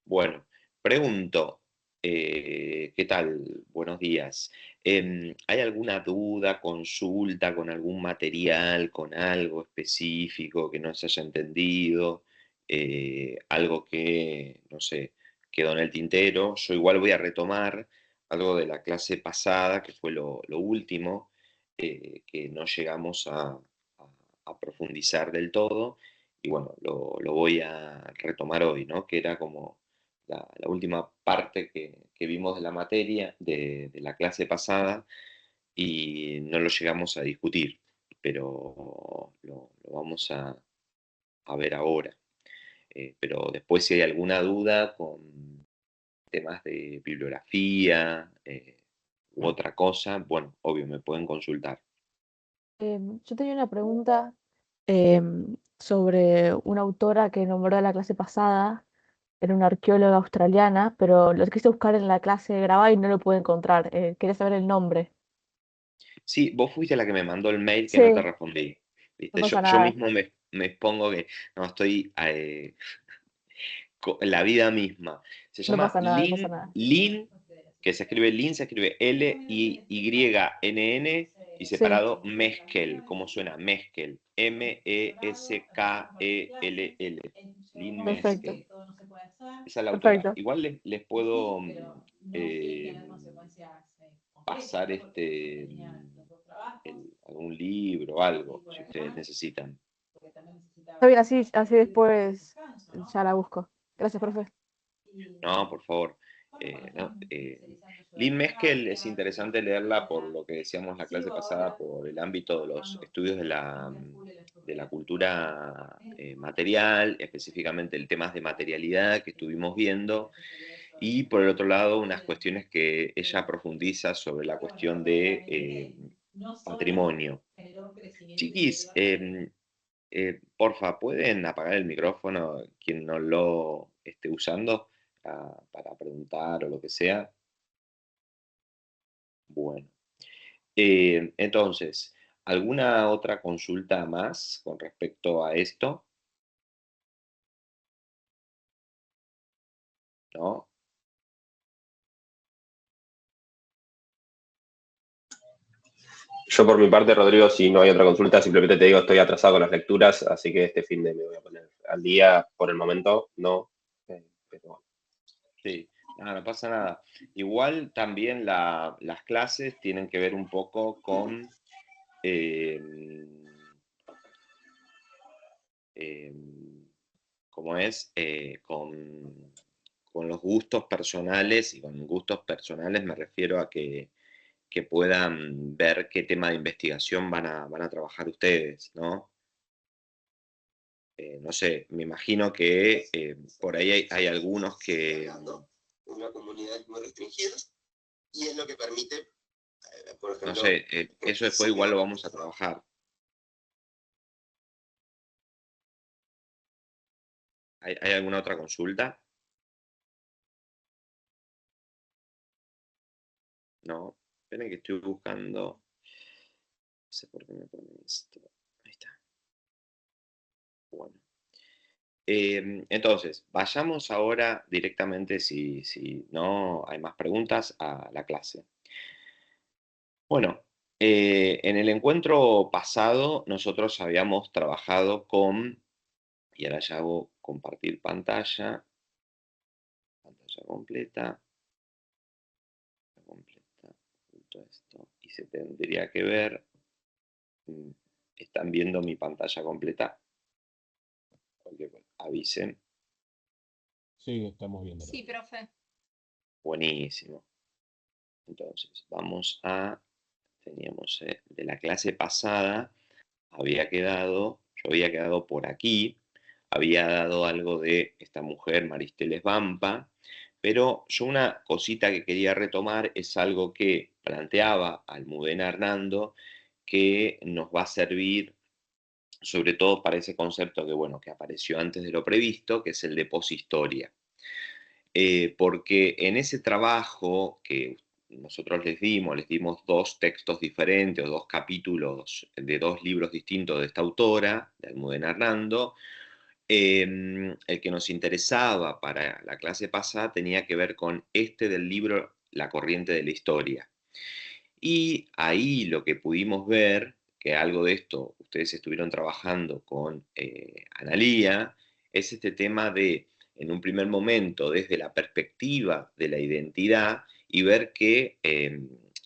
Bueno, pregunto, ¿qué tal? Buenos días. ¿Hay alguna duda, consulta con algún material, con algo específico que no se haya entendido? Algo que, no sé, quedó en el tintero. Yo igual voy a retomar algo de la clase pasada, que fue lo último, que no llegamos a profundizar del todo. Y bueno, lo voy a retomar hoy, ¿no? Que era como la última parte que vimos de la materia, de la clase pasada, y no lo llegamos a discutir, pero lo vamos a ver ahora. Pero después si hay alguna duda con temas de bibliografía u otra cosa, bueno, obvio, me pueden consultar. Yo tenía una pregunta sobre una autora que nombró en la clase pasada. Era una arqueóloga australiana, pero lo quise buscar en la clase grabada y no lo pude encontrar. Quería saber el nombre. Sí, vos fuiste la que me mandó el mail que no te Sí, respondí. no ¿Viste? pasa Yo nada, mismo me expongo que no estoy la vida misma. Se no llama pasa nada, no pasa Lynn, nada. Lynn, que se escribe Lynn, se escribe L-I-Y-N-N y Sí, separado Meskel. ¿Cómo suena? Meskel. M-E-S-K-E-L-L. Lynn perfecto, Meskel. Esa es la autora. perfecto. Igual les puedo eh, pasar algún libro o algo, si ustedes necesitan. Está bien, así después ya la busco. Gracias, profe. No, por favor. No, Lynn Meskel es interesante leerla por lo que decíamos la clase pasada, por el ámbito de los estudios de la cultura material, específicamente el tema de materialidad que estuvimos viendo, y por el otro lado unas cuestiones que ella profundiza sobre la cuestión de patrimonio. Chiquis, porfa, ¿pueden apagar el micrófono quien no lo esté usando para preguntar o lo que sea? Bueno, entonces, ¿alguna otra consulta más con respecto a esto? ¿No? Yo por mi parte, Rodrigo, si no hay otra consulta, simplemente te digo, estoy atrasado con las lecturas, así que este fin de me voy a poner al día. Por el momento, no. Pero bueno. Sí, nada, no pasa nada. Igual también las clases tienen que ver un poco con, eh, eh, ¿cómo es? Con los gustos personales, y con gustos personales me refiero a que puedan ver qué tema de investigación van a trabajar ustedes, ¿no? No sé, me imagino que por ahí hay algunos que, una comunidad muy restringida y es lo que permite, por no ejemplo, sé, eso después igual lo vamos a trabajar. ¿Hay alguna otra consulta? No, esperen que estoy buscando, no sé por qué me pone esto. Ahí está. Bueno. Entonces, vayamos ahora directamente, si no hay más preguntas, a la clase. Bueno, en el encuentro pasado nosotros habíamos trabajado con, y ahora ya hago compartir pantalla, pantalla completa, junto esto, y se tendría que ver, mm, están viendo mi pantalla completa, cualquier cosa, avisen, Sí, estamos viéndolo. Sí, profe. buenísimo. Entonces, teníamos de la clase pasada, yo había quedado por aquí, había dado algo de esta mujer, Maristeles Vampa, pero yo una cosita que quería retomar es algo que planteaba Almudena Hernando, que nos va a servir sobre todo para ese concepto que, bueno, que apareció antes de lo previsto, que es el de poshistoria. Porque en ese trabajo que nosotros les dimos dos textos diferentes o dos capítulos de dos libros distintos de esta autora, de Almudena Hernando, El que nos interesaba para la clase pasada tenía que ver con este del libro La corriente de la historia. Y ahí lo que pudimos ver, que algo de esto ustedes estuvieron trabajando con Analía, es este tema de, en un primer momento, desde la perspectiva de la identidad y ver qué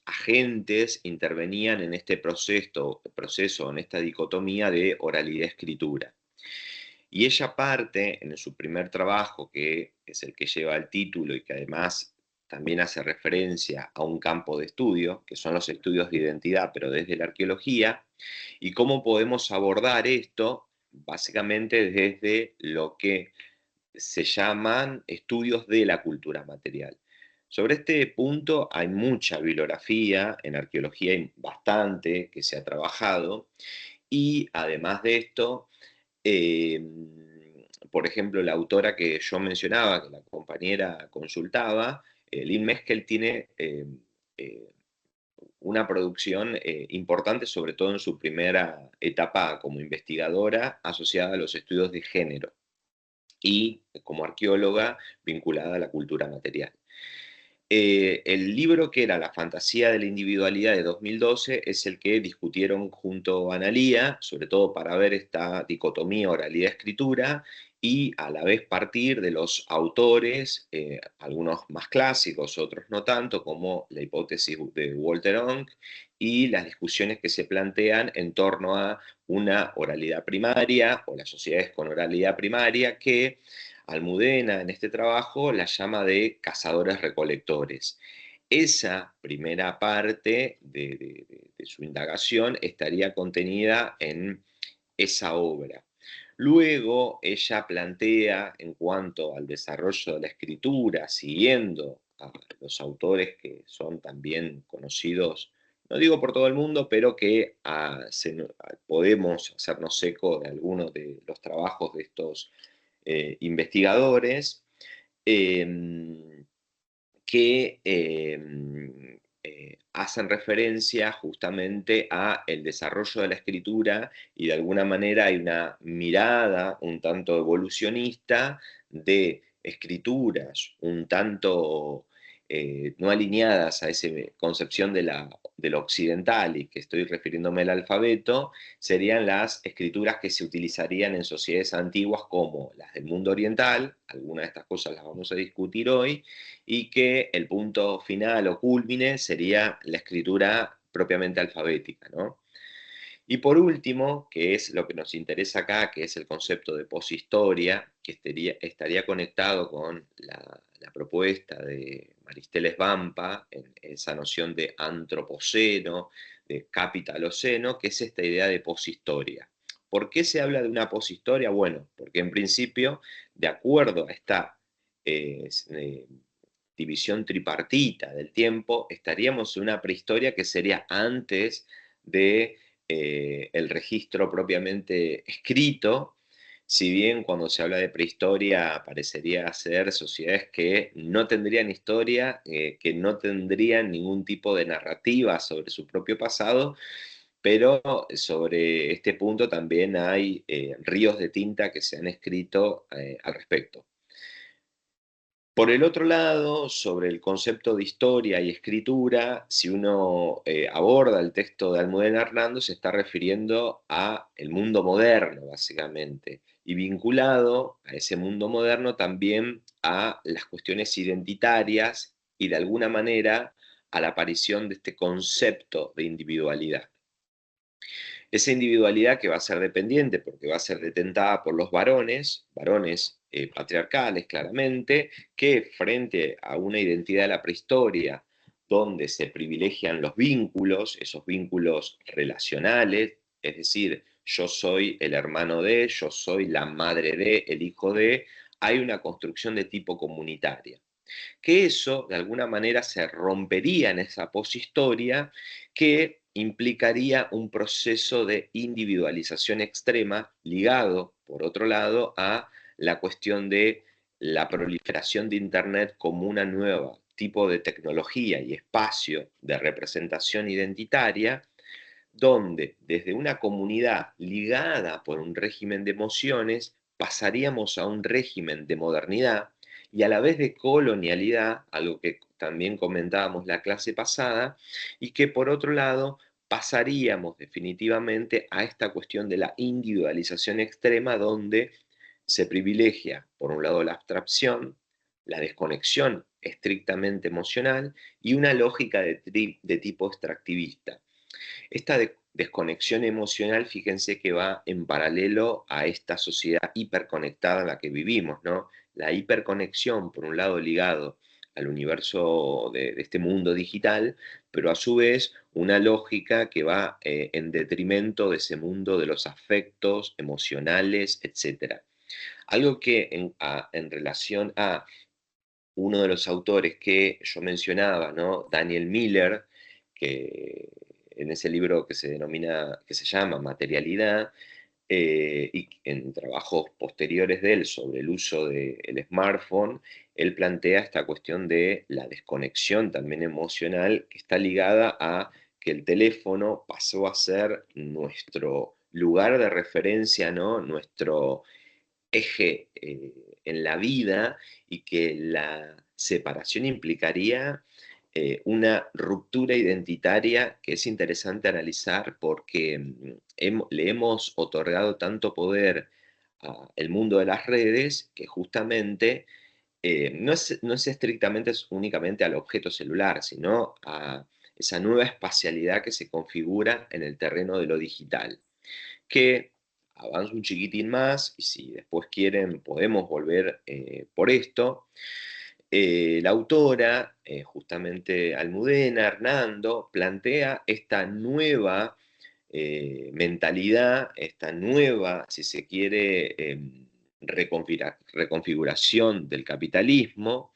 agentes intervenían en este proceso, en esta dicotomía de oralidad-escritura. Y ella parte en su primer trabajo, que es el que lleva el título y que además también hace referencia a un campo de estudio, que son los estudios de identidad, pero desde la arqueología, y cómo podemos abordar esto básicamente desde lo que se llaman estudios de la cultura material. Sobre este punto hay mucha bibliografía, en arqueología hay bastante que se ha trabajado, y además de esto, eh, por ejemplo, la autora que yo mencionaba, que la compañera consultaba, Lynn Meskel, tiene eh, una producción importante, sobre todo en su primera etapa como investigadora asociada a los estudios de género y como arqueóloga vinculada a la cultura material. El libro que era La fantasía de la individualidad de 2012 es el que discutieron junto a Analía, sobre todo para ver esta dicotomía oralidad-escritura y a la vez partir de los autores, algunos más clásicos, otros no tanto, como la hipótesis de Walter Onck y las discusiones que se plantean en torno a una oralidad primaria o las sociedades con oralidad primaria que Almudena en este trabajo la llama de cazadores-recolectores. Esa primera parte de su indagación estaría contenida en esa obra. Luego ella plantea, en cuanto al desarrollo de la escritura, siguiendo a los autores que son también conocidos, no digo por todo el mundo, pero que podemos hacernos eco de algunos de los trabajos de estos investigadores, eh, que hacen referencia justamente a el desarrollo de la escritura y de alguna manera hay una mirada un tanto evolucionista de escrituras un tanto no alineadas a esa concepción de lo occidental y que estoy refiriéndome al alfabeto, serían las escrituras que se utilizarían en sociedades antiguas como las del mundo oriental, algunas de estas cosas las vamos a discutir hoy, y que el punto final o cúlmine sería la escritura propiamente alfabética, ¿no? Y por último, que es lo que nos interesa acá, que es el concepto de poshistoria, que estaría conectado con la propuesta de Maristeles Vampa, en esa noción de antropoceno, de capitaloceno, que es esta idea de poshistoria. ¿Por qué se habla de una poshistoria? Bueno, porque en principio, de acuerdo a esta división tripartita del tiempo, estaríamos en una prehistoria que sería antes de el registro propiamente escrito, si bien cuando se habla de prehistoria parecería ser sociedades que no tendrían historia, que no tendrían ningún tipo de narrativa sobre su propio pasado, pero sobre este punto también hay ríos de tinta que se han escrito al respecto. Por el otro lado, sobre el concepto de historia y escritura, si uno aborda el texto de Almudena Hernando, se está refiriendo a el mundo moderno, básicamente, y vinculado a ese mundo moderno también a las cuestiones identitarias y de alguna manera a la aparición de este concepto de individualidad. Esa individualidad que va a ser dependiente porque va a ser detentada por los varones patriarcales claramente, que frente a una identidad de la prehistoria donde se privilegian los vínculos, esos vínculos relacionales, es decir, yo soy el hermano de, yo soy la madre de, el hijo de, hay una construcción de tipo comunitaria. Que eso de alguna manera se rompería en esa poshistoria que implicaría un proceso de individualización extrema ligado, por otro lado, a la cuestión de la proliferación de Internet como una nueva tipo de tecnología y espacio de representación identitaria, donde desde una comunidad ligada por un régimen de emociones pasaríamos a un régimen de modernidad y a la vez de colonialidad, algo que también comentábamos la clase pasada, y que por otro lado pasaríamos definitivamente a esta cuestión de la individualización extrema donde se privilegia, por un lado, la abstracción, la desconexión estrictamente emocional y una lógica de tipo extractivista. Esta desconexión emocional, fíjense que va en paralelo a esta sociedad hiperconectada en la que vivimos, ¿no? La hiperconexión, por un lado, ligado al universo de este mundo digital, pero a su vez una lógica que va en detrimento de ese mundo de los afectos emocionales, etc. Algo que en relación a uno de los autores que yo mencionaba, ¿no? Daniel Miller, que en ese libro que se llama Materialidad, y en trabajos posteriores de él sobre el uso del smartphone, él plantea esta cuestión de la desconexión también emocional que está ligada a que el teléfono pasó a ser nuestro lugar de referencia, ¿no? Nuestro eje en la vida, y que la separación implicaría una ruptura identitaria que es interesante analizar porque le hemos otorgado tanto poder al mundo de las redes que justamente no es estrictamente, es únicamente al objeto celular, sino a esa nueva espacialidad que se configura en el terreno de lo digital, que avanzo un chiquitín más, y si después quieren podemos volver por esto. La autora, justamente Almudena Hernando, plantea esta nueva mentalidad, esta nueva, si se quiere, reconfiguración del capitalismo,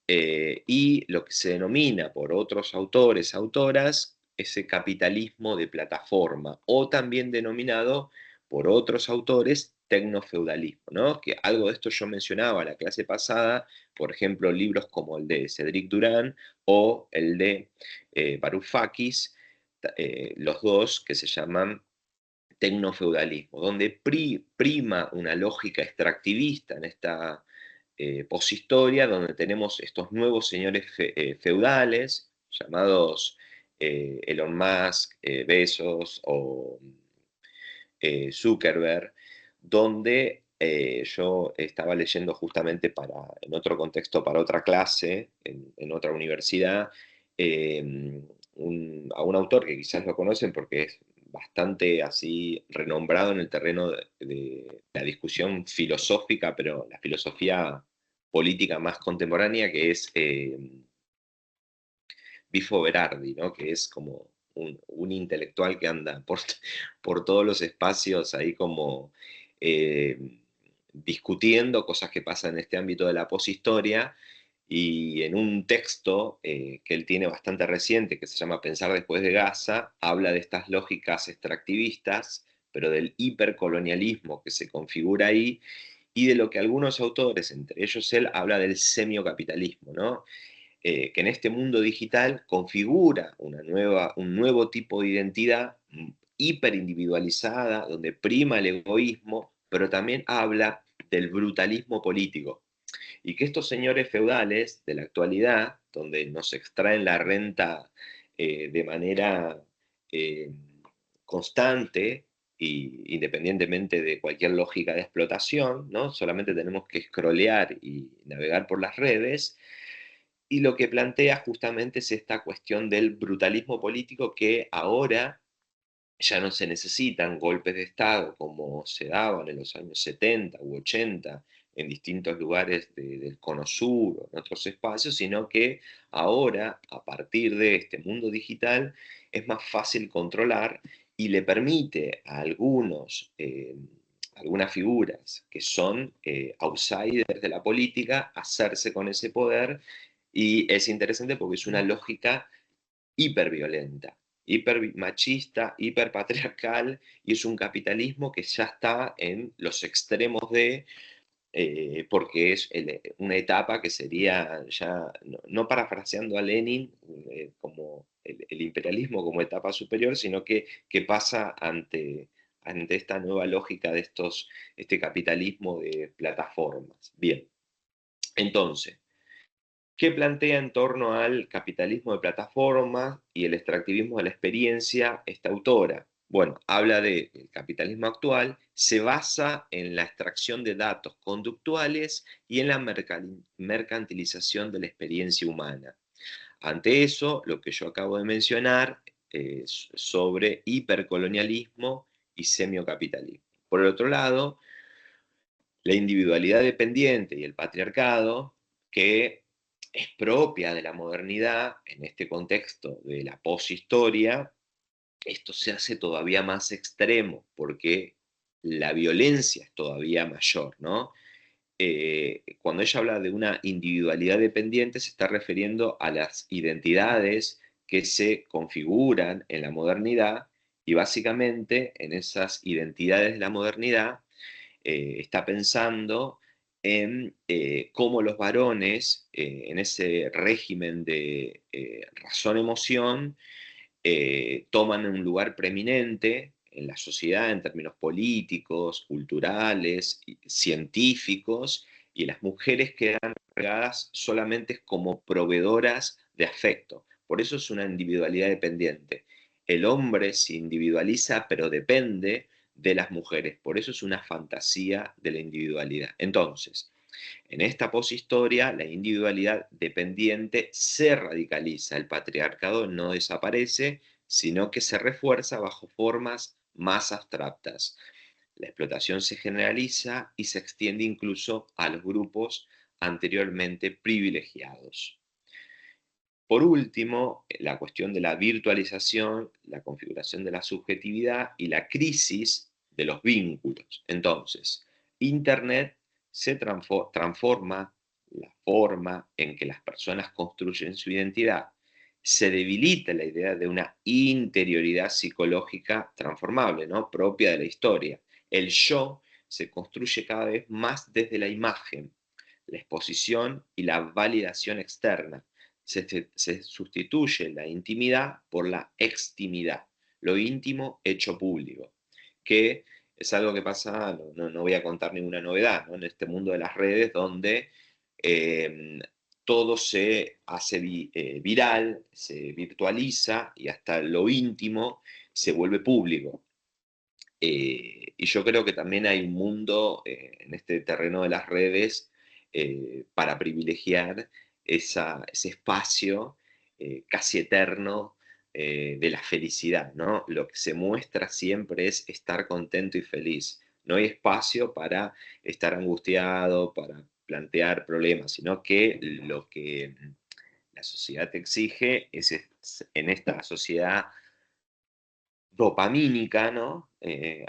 y lo que se denomina por otros autores, autoras, ese capitalismo de plataforma, o también denominado por otros autores tecnofeudalismo, ¿no? Que algo de esto yo mencionaba la clase pasada, por ejemplo, libros como el de Cédric Durán o el de Varoufakis, los dos que se llaman tecnofeudalismo, donde prima una lógica extractivista en esta poshistoria, donde tenemos estos nuevos señores feudales, llamados Elon Musk, Bezos o Zuckerberg, donde yo estaba leyendo justamente en otro contexto, para otra clase, en otra universidad, a un autor que quizás lo conocen porque es bastante así renombrado en el terreno de la discusión filosófica, pero la filosofía política más contemporánea, que es Bifo Berardi, ¿no? Que es como un intelectual que anda por todos los espacios ahí como discutiendo cosas que pasan en este ámbito de la poshistoria, y en un texto que él tiene bastante reciente, que se llama Pensar después de Gaza, habla de estas lógicas extractivistas, pero del hipercolonialismo que se configura ahí, y de lo que algunos autores, entre ellos él, habla del semiocapitalismo, ¿no? Que en este mundo digital configura un nuevo tipo de identidad hiperindividualizada, donde prima el egoísmo, pero también habla del brutalismo político. Y que estos señores feudales de la actualidad, donde nos extraen la renta de manera eh, constante, y independientemente de cualquier lógica de explotación, ¿no? Solamente tenemos que scrollear y navegar por las redes, y lo que plantea justamente es esta cuestión del brutalismo político, que ahora ya no se necesitan golpes de Estado como se daban en los años 70 u 80 en distintos lugares del Cono Sur o en otros espacios, sino que ahora, a partir de este mundo digital, es más fácil controlar y le permite a algunas figuras que son outsiders de la política hacerse con ese poder. Y es interesante porque es una lógica hiperviolenta, hipermachista, hiperpatriarcal, y es un capitalismo que ya está en los extremos porque es una etapa que sería ya, no parafraseando a Lenin, como el imperialismo como etapa superior, sino que pasa ante ante esta nueva lógica de este capitalismo de plataformas. Bien, entonces, ¿qué plantea en torno al capitalismo de plataformas y el extractivismo de la experiencia esta autora? Bueno, habla de el capitalismo actual, se basa en la extracción de datos conductuales y en la mercantilización de la experiencia humana. Ante eso, lo que yo acabo de mencionar es sobre hipercolonialismo y semiocapitalismo. Por el otro lado, la individualidad dependiente y el patriarcado, que es propia de la modernidad en este contexto de la poshistoria, esto se hace todavía más extremo porque la violencia es todavía mayor, ¿no? Cuando ella habla de una individualidad dependiente, se está refiriendo a las identidades que se configuran en la modernidad y básicamente en esas identidades de la modernidad está pensando en cómo los varones, en ese régimen de razón-emoción, toman un lugar preeminente en la sociedad en términos políticos, culturales, científicos, y las mujeres quedan regadas solamente como proveedoras de afecto. Por eso es una individualidad dependiente. El hombre se individualiza, pero depende de las mujeres. Por eso es una fantasía de la individualidad. Entonces, en esta poshistoria, la individualidad dependiente se radicaliza, el patriarcado no desaparece, sino que se refuerza bajo formas más abstractas. La explotación se generaliza y se extiende incluso a los grupos anteriormente privilegiados. Por último, la cuestión de la virtualización, la configuración de la subjetividad y la crisis de los vínculos. Entonces, Internet se transforma la forma en que las personas construyen su identidad. Se debilita la idea de una interioridad psicológica transformable, ¿no? Propia de la historia. El yo se construye cada vez más desde la imagen, la exposición y la validación externa. Se sustituye la intimidad por la extimidad, lo íntimo hecho público, que es algo que pasa, no voy a contar ninguna novedad, ¿no? En este mundo de las redes donde todo se hace viral, se virtualiza y hasta lo íntimo se vuelve público. Y yo creo que también hay un mundo en este terreno de las redes para privilegiar ese espacio casi eterno de la felicidad, ¿no? Lo que se muestra siempre es estar contento y feliz. No hay espacio para estar angustiado, para plantear problemas, sino que lo que la sociedad te exige es en esta sociedad dopamínica, ¿no?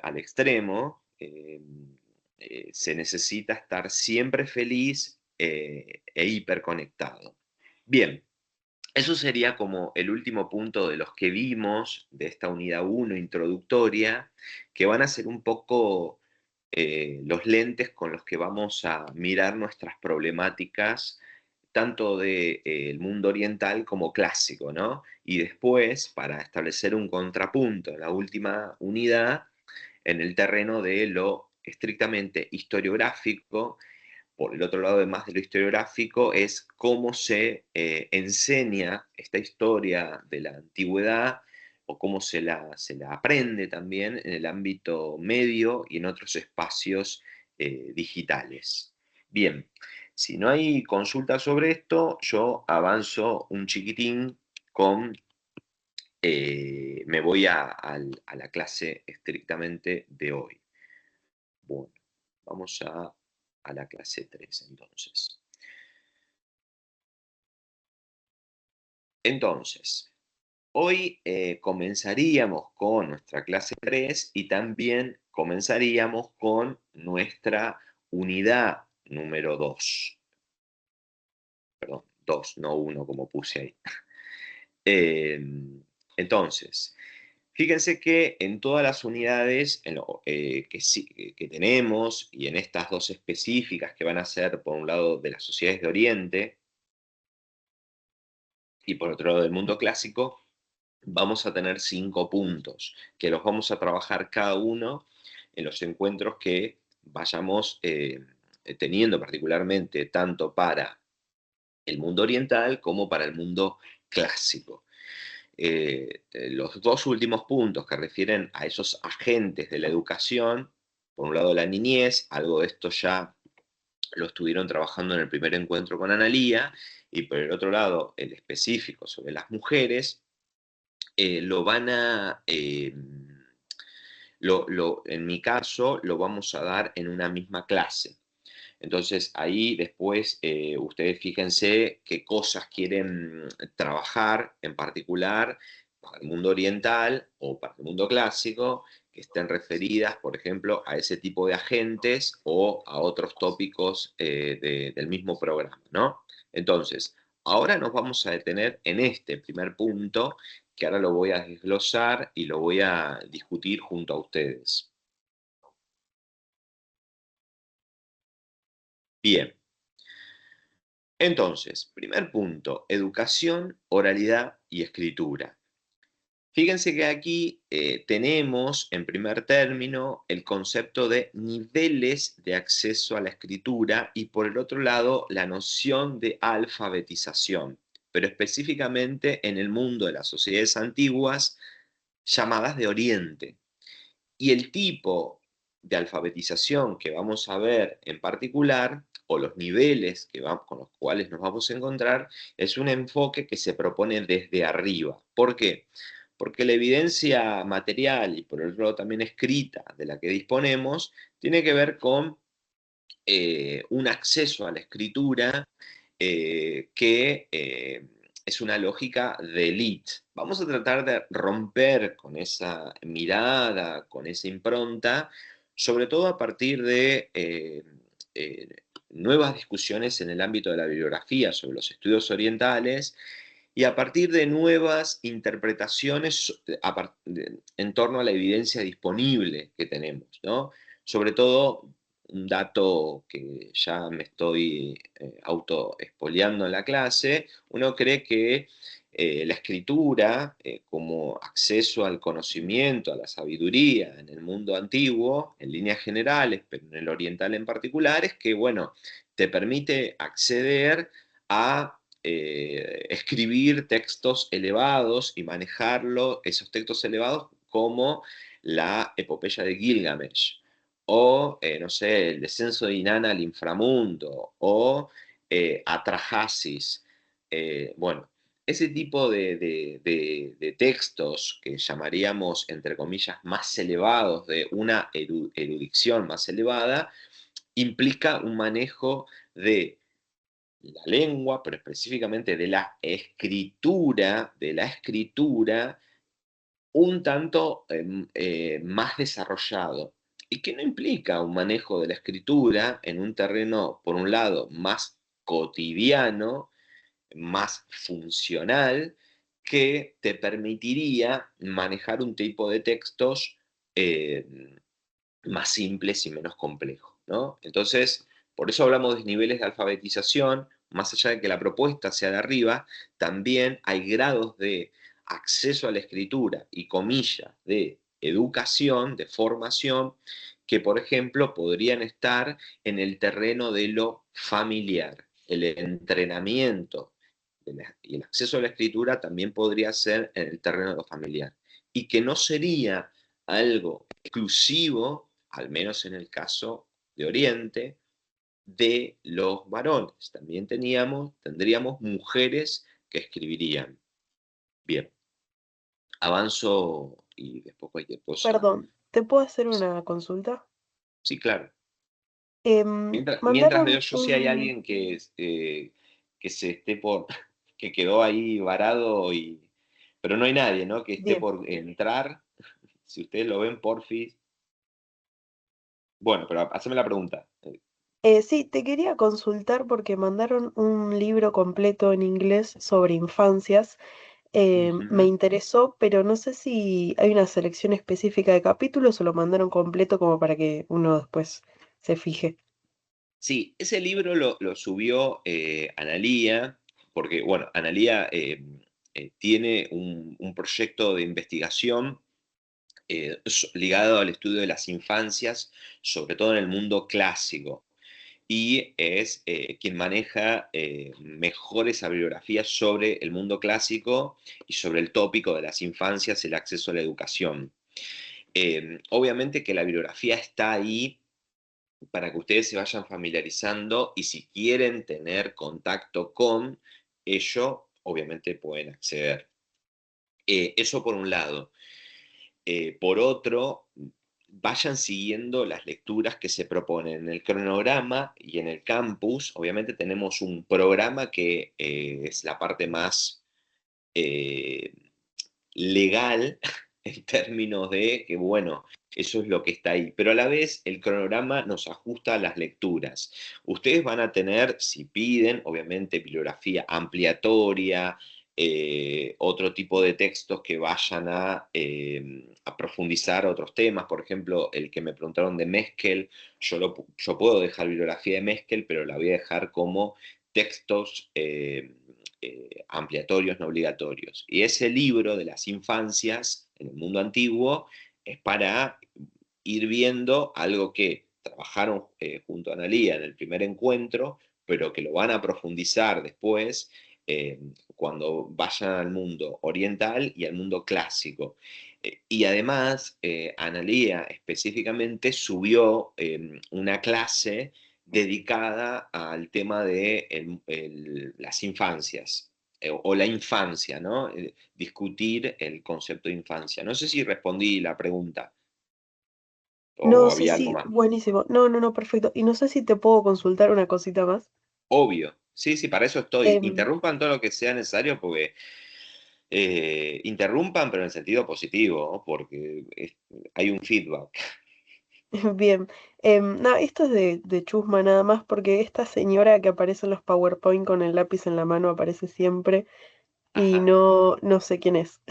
Al extremo, se necesita estar siempre feliz e hiperconectado. Bien, eso sería como el último punto de los que vimos de esta unidad 1 introductoria, que van a ser un poco los lentes con los que vamos a mirar nuestras problemáticas, tanto del mundo oriental como clásico, ¿no? Y después, para establecer un contrapunto en la última unidad, en el terreno de lo estrictamente historiográfico. Por el otro lado, además de lo historiográfico, es cómo se enseña esta historia de la antigüedad o cómo se la aprende también en el ámbito medio y en otros espacios digitales. Bien, si no hay consulta sobre esto, yo avanzo un chiquitín con, me voy a la clase estrictamente de hoy. Bueno, vamos a la clase 3 entonces. Entonces, hoy comenzaríamos con nuestra clase 3 y también comenzaríamos con nuestra unidad número 2. Perdón, 2, no 1 como puse ahí. Entonces, fíjense que en todas las unidades que tenemos y en estas dos específicas que van a ser por un lado de las sociedades de Oriente y por otro lado del mundo clásico, vamos a tener 5 puntos, que los vamos a trabajar cada uno en los encuentros que vayamos teniendo, particularmente tanto para el mundo oriental como para el mundo clásico. Los 2 últimos puntos que refieren a esos agentes de la educación, por un lado la niñez, algo de esto ya lo estuvieron trabajando en el primer encuentro con Analía, y por el otro lado el específico sobre las mujeres, lo van a, en mi caso, lo vamos a dar en una misma clase. Entonces ahí después ustedes fíjense qué cosas quieren trabajar en particular para el mundo oriental o para el mundo clásico, que estén referidas, por ejemplo, a ese tipo de agentes o a otros tópicos del mismo programa, ¿no? Entonces, ahora nos vamos a detener en este primer punto, que ahora lo voy a desglosar y lo voy a discutir junto a ustedes. Bien. Entonces, primer punto, educación, oralidad y escritura. Fíjense que aquí tenemos en primer término el concepto de niveles de acceso a la escritura y por el otro lado la noción de alfabetización, pero específicamente en el mundo de las sociedades antiguas llamadas de Oriente. Y el tipo de alfabetización que vamos a ver en particular, o los niveles con los cuales nos vamos a encontrar, es un enfoque que se propone desde arriba. ¿Por qué? Porque la evidencia material y por otro lado también escrita de la que disponemos, tiene que ver con un acceso a la escritura que es una lógica de élite. Vamos a tratar de romper con esa mirada, con esa impronta, sobre todo a partir de nuevas discusiones en el ámbito de la bibliografía sobre los estudios orientales y a partir de nuevas interpretaciones en torno a la evidencia disponible que tenemos, ¿no? Sobre todo, un dato que ya me estoy auto-espoleando en la clase, uno cree que la escritura, como acceso al conocimiento, a la sabiduría en el mundo antiguo, en líneas generales, pero en el oriental en particular, es que, bueno, te permite acceder a escribir textos elevados y manejarlo, esos textos elevados, como la epopeya de Gilgamesh, o, no sé, el descenso de Inanna al inframundo, o Atrahasis. Bueno, ese tipo de textos que llamaríamos, entre comillas, más elevados, de una erudición más elevada, implica un manejo de la lengua, pero específicamente de la escritura un tanto más desarrollado, y que no implica un manejo de la escritura en un terreno, por un lado, más cotidiano, más funcional, que te permitiría manejar un tipo de textos más simples y menos complejos, ¿no? Entonces, por eso hablamos de niveles de alfabetización, más allá de que la propuesta sea de arriba, también hay grados de acceso a la escritura y comillas de educación, de formación, que por ejemplo podrían estar en el terreno de lo familiar. El entrenamiento y el acceso a la escritura también podría ser en el terreno de lo familiar. Y que no sería algo exclusivo, al menos en el caso de Oriente, de los varones. También tendríamos mujeres que escribirían. Bien, avanzo y después cualquier cosa. Perdón, ¿te puedo hacer una consulta? Sí, claro. Mientras veo Mandaron yo si hay un... alguien que se esté que quedó ahí varado, pero no hay nadie, ¿no? Que esté Bien. por entrar. Si ustedes lo ven, porfis. Bueno, pero haceme la pregunta. Sí, te quería consultar porque mandaron un libro completo en inglés sobre infancias. Me Ujú. interesó, pero no sé si hay una selección específica de capítulos o lo mandaron completo como para que uno después se fije. Sí, ese libro lo subió Analía, porque, bueno, Analía tiene un proyecto de investigación ligado al estudio de las infancias, sobre todo en el mundo clásico, y es quien maneja mejor esa bibliografía sobre el mundo clásico y sobre el tópico de las infancias, el acceso a la educación. Obviamente que la bibliografía está ahí para que ustedes se vayan familiarizando y si quieren tener contacto con ello, obviamente pueden acceder. Eso por un lado. Por otro, vayan siguiendo las lecturas que se proponen en el cronograma y en el campus. Obviamente tenemos un programa que es la parte más eh, legal en términos de que, bueno, eso es lo que está ahí. Pero a la vez el cronograma nos ajusta a las lecturas. Ustedes van a tener, si piden, obviamente, bibliografía ampliatoria, otro tipo de textos que vayan a profundizar otros temas. Por ejemplo, el que me preguntaron de Meskel, yo puedo dejar bibliografía de Meskel, pero la voy a dejar como textos ampliatorios, no obligatorios. Y ese libro de las infancias en el mundo antiguo es para ir viendo algo que trabajaron junto a Analía en el primer encuentro, pero que lo van a profundizar después cuando vayan al mundo oriental y al mundo clásico. Y además, Analía específicamente subió una clase dedicada al tema de las infancias o la infancia, ¿no? Discutir el concepto de infancia. No sé si respondí la pregunta No, o sí, había algo sí, más. buenísimo. No, no, no, perfecto. Y no sé si te puedo consultar una cosita más. Obvio. Sí, sí, para eso estoy. Em, Interrumpan todo lo que sea necesario porque interrumpan, pero en el sentido positivo, ¿no? Porque hay un feedback. Bien. No, esto es de chusma nada más, porque esta señora que aparece en los PowerPoint con el lápiz en la mano aparece siempre y Ajá. no sé quién es.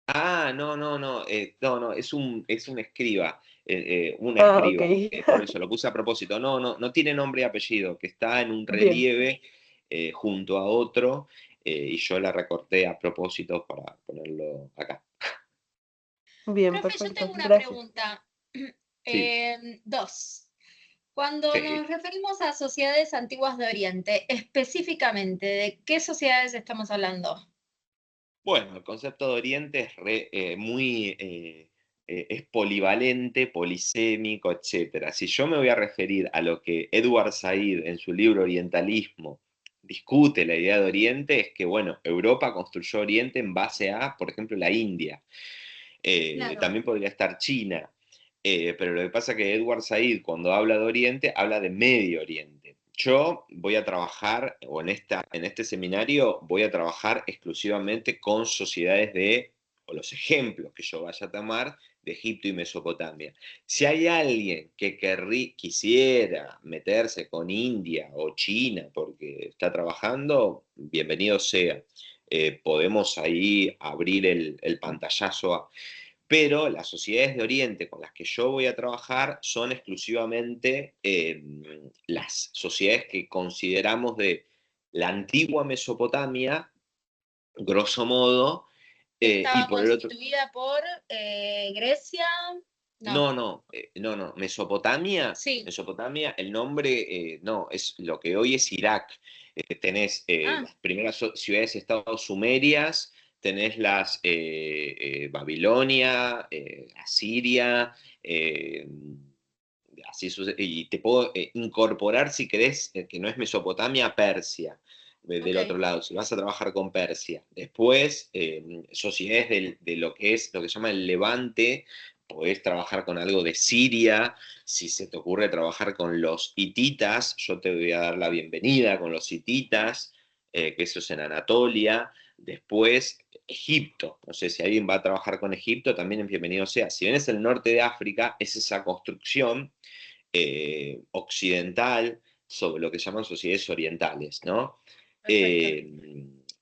Ah, no, no, no, no, no, es un escriba, una Ah, ok. escriba, por eso lo puse a propósito. No, no, no tiene nombre y apellido, que está en un Bien, relieve junto a otro, y yo la recorté a propósito para ponerlo acá. bien, Profe, yo perfecto. tengo una Gracias. pregunta. Sí, Dos. Cuando sí. nos referimos a sociedades antiguas de Oriente, específicamente, ¿de qué sociedades estamos hablando? Bueno, el concepto de Oriente es muy es polivalente, polisémico, etcétera. Si yo me voy a referir a lo que Edward Said en su libro Orientalismo discute la idea de Oriente, es que, bueno, Europa construyó Oriente en base a, por ejemplo, la India. Claro. También podría estar China. Pero lo que pasa es que Edward Said, cuando habla de Oriente, habla de Medio Oriente. Yo voy a trabajar, o en este seminario, voy a trabajar exclusivamente con sociedades o los ejemplos que yo vaya a tomar de Egipto y Mesopotamia. Si hay alguien que quisiera meterse con India o China porque está trabajando, bienvenido sea. Podemos ahí abrir el pantallazo pero las sociedades de Oriente con las que yo voy a trabajar son exclusivamente las sociedades que consideramos de la antigua Mesopotamia, grosso modo, y Estaba por el otro, constituida por Grecia. No, no, Mesopotamia, sí. Mesopotamia, el nombre, no, es lo que hoy es Irak. Tenés Ah, las primeras ciudades y estados sumerias, tenés las Babilonia, Asiria, y te puedo incorporar, si querés, que no es Mesopotamia, Persia, del otro ok. lado, si vas a trabajar con Persia. Después, sociedades de lo que es, lo que se llama el Levante, podés trabajar con algo de Siria, si se te ocurre trabajar con los hititas, yo te voy a dar la bienvenida con los hititas, que eso es en Anatolia. Después, Egipto. No sé si alguien va a trabajar con Egipto, también es bienvenido sea. Si bien es el norte de África, es esa construcción occidental sobre lo que llaman sociedades orientales, ¿no? Perfecto.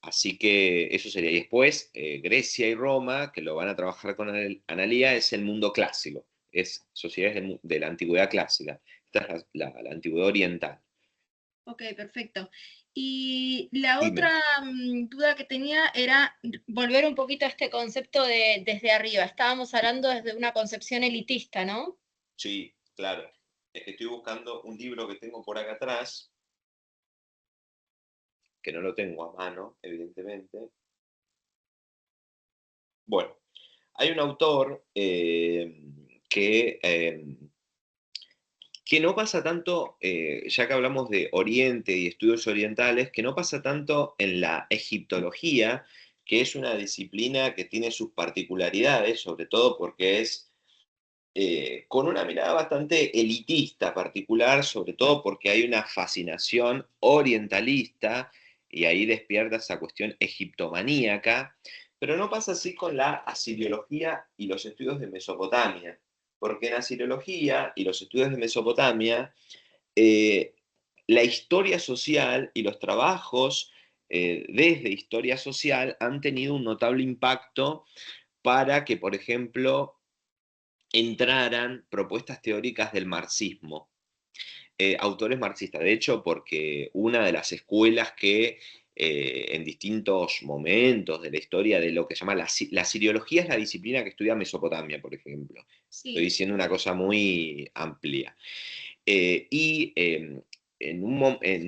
Así que eso sería. Y después, Grecia y Roma, que lo van a trabajar con Analía, es el mundo clásico, es sociedades de la antigüedad clásica. Esta es la antigüedad oriental. Ok, perfecto. Y la Dime. otra duda que tenía era volver un poquito a este concepto de desde arriba. Estábamos hablando desde una concepción elitista, ¿no? Sí, claro. Es que estoy buscando un libro que tengo por acá atrás, que no lo tengo a mano, evidentemente. Bueno, hay un autor que no pasa tanto, ya que hablamos de Oriente y estudios orientales, que no pasa tanto en la egiptología, que es una disciplina que tiene sus particularidades, sobre todo porque es con una mirada bastante elitista particular, sobre todo porque hay una fascinación orientalista y ahí despierta esa cuestión egiptomaníaca, pero no pasa así con la asiriología y los estudios de Mesopotamia, porque en asiriología y los estudios de Mesopotamia, eh, la historia social y los trabajos desde historia social han tenido un notable impacto para que, por ejemplo, entraran propuestas teóricas del marxismo, autores marxistas. De hecho, porque una de las escuelas que en distintos momentos de la historia de lo que se llama la siriología es la disciplina que estudia Mesopotamia, por ejemplo. Estoy Sí. diciendo una cosa muy amplia. En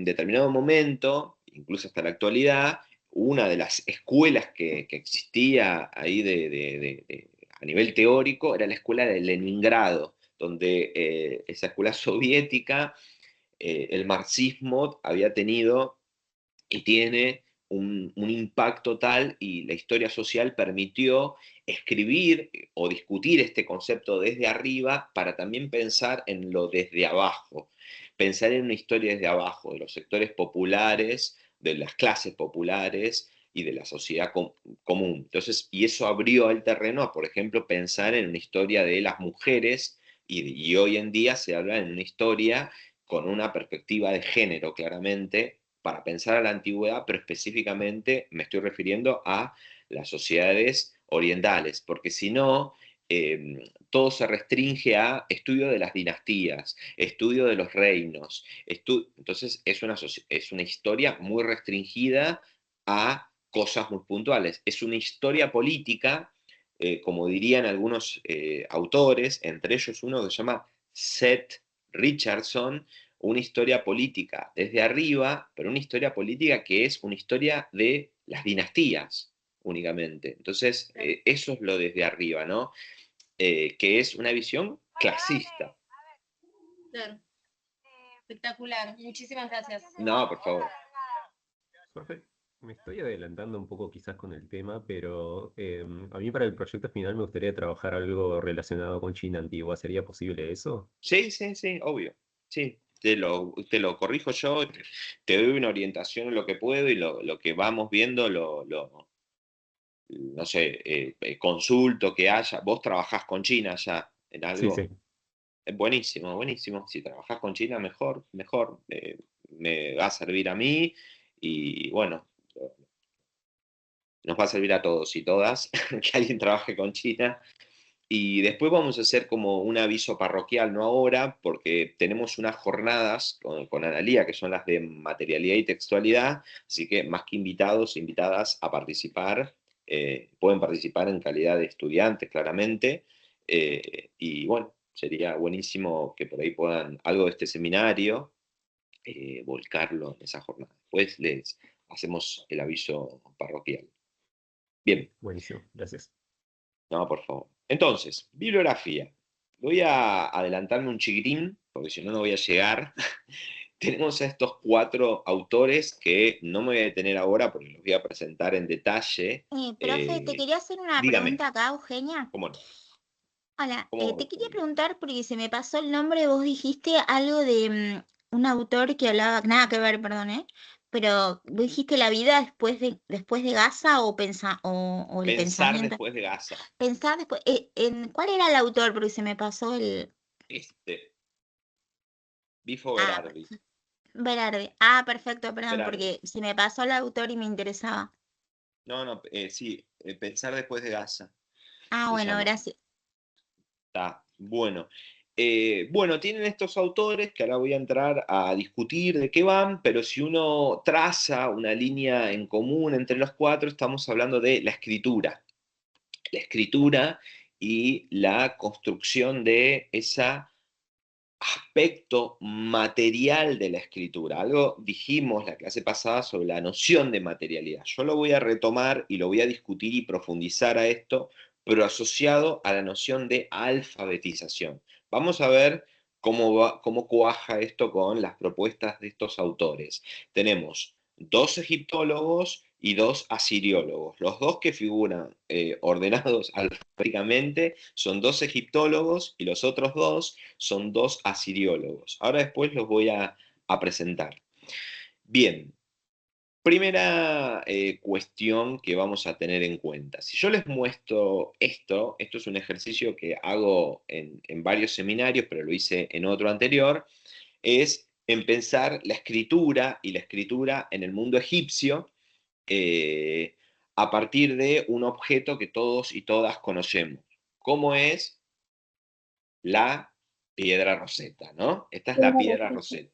determinado momento, incluso hasta la actualidad, una de las escuelas que existía ahí a nivel teórico era la escuela de Leningrado, donde esa escuela soviética, el marxismo había tenido y tiene un impacto tal y la historia social permitió escribir o discutir este concepto desde arriba para también pensar en lo desde abajo, pensar en una historia desde abajo, de los sectores populares, de las clases populares y de la sociedad común. Entonces, y eso abrió el terreno a, por ejemplo, pensar en una historia de las mujeres y hoy en día se habla en una historia con una perspectiva de género, claramente, para pensar a la antigüedad, pero específicamente me estoy refiriendo a las sociedades orientales, porque si no, todo se restringe a estudio de las dinastías, estudio de los reinos. Entonces es una historia muy restringida a cosas muy puntuales. Es una historia política, como dirían algunos autores, entre ellos uno que se llama Seth Richardson, una historia política desde arriba, pero una historia política que es una historia de las dinastías únicamente. Entonces, eso es lo desde arriba, ¿no? Que es una visión clasista. Claro. Espectacular. Muchísimas gracias. No, por favor. Perfecto. Me estoy adelantando un poco quizás con el tema, pero a mí para el proyecto final me gustaría trabajar algo relacionado con China antigua. ¿Sería posible eso? Sí, sí, sí, obvio. Sí, te lo corrijo yo, te doy una orientación en lo que puedo y lo que vamos viendo no sé, consulto que haya. ¿Vos trabajás con China ya en Sí, algo? sí. Buenísimo, buenísimo. Si trabajás con China, mejor, mejor. Me va a servir a mí y bueno, nos va a servir a todos y todas que alguien trabaje con China. Y después vamos a hacer como un aviso parroquial, no ahora, porque tenemos unas jornadas con Analía, que son las de materialidad y textualidad, así que más que invitados, invitadas a participar, pueden participar en calidad de estudiantes, claramente, y bueno, sería buenísimo que por ahí puedan algo de este seminario, volcarlo en esa jornada. Después les hacemos el aviso parroquial. Bien. Buenísimo, gracias. No, por favor. Entonces, bibliografía. Voy a adelantarme un chiquitín, porque si no, no voy a llegar. Tenemos a estos 4 autores que no me voy a detener ahora porque los voy a presentar en detalle. Profe, te quería hacer una Dígame, pregunta acá, Eugenia. ¿cómo no? Hola, ¿Cómo? te quería preguntar porque se me pasó el nombre, vos dijiste algo de un autor que hablaba, nada que ver, perdón, pero vos dijiste la vida después de Gaza o el Pensar pensamiento. después de Gaza. Pensar después, ¿cuál era el autor? Porque se me pasó el... Bifo Ah, Berardi. Berardi. Ah, perfecto, perdón, Berardi. porque se me pasó el autor y me interesaba. No, sí, Pensar después de Gaza. Ah, Se bueno, llama. gracias. Está bueno. Bueno, tienen estos autores que ahora voy a entrar a discutir de qué van, pero si uno traza una línea en común entre los cuatro, estamos hablando de la escritura. La escritura y la construcción de ese aspecto material de la escritura. Algo dijimos la clase pasada sobre la noción de materialidad. Yo lo voy a retomar y lo voy a discutir y profundizar a esto, pero asociado a la noción de alfabetización. Vamos a ver cómo cuaja esto con las propuestas de estos autores. Tenemos dos egiptólogos y dos asiriólogos. Los dos que figuran ordenados alfabéticamente son dos egiptólogos y los otros dos son dos asiriólogos. Ahora después los voy a presentar. Bien, primera cuestión que vamos a tener en cuenta. Si yo les muestro esto es un ejercicio que hago en varios seminarios, pero lo hice en otro anterior, es en pensar la escritura y la escritura en el mundo egipcio a partir de un objeto que todos y todas conocemos, como es la piedra Rosetta, ¿no? Esta es la piedra Rosetta.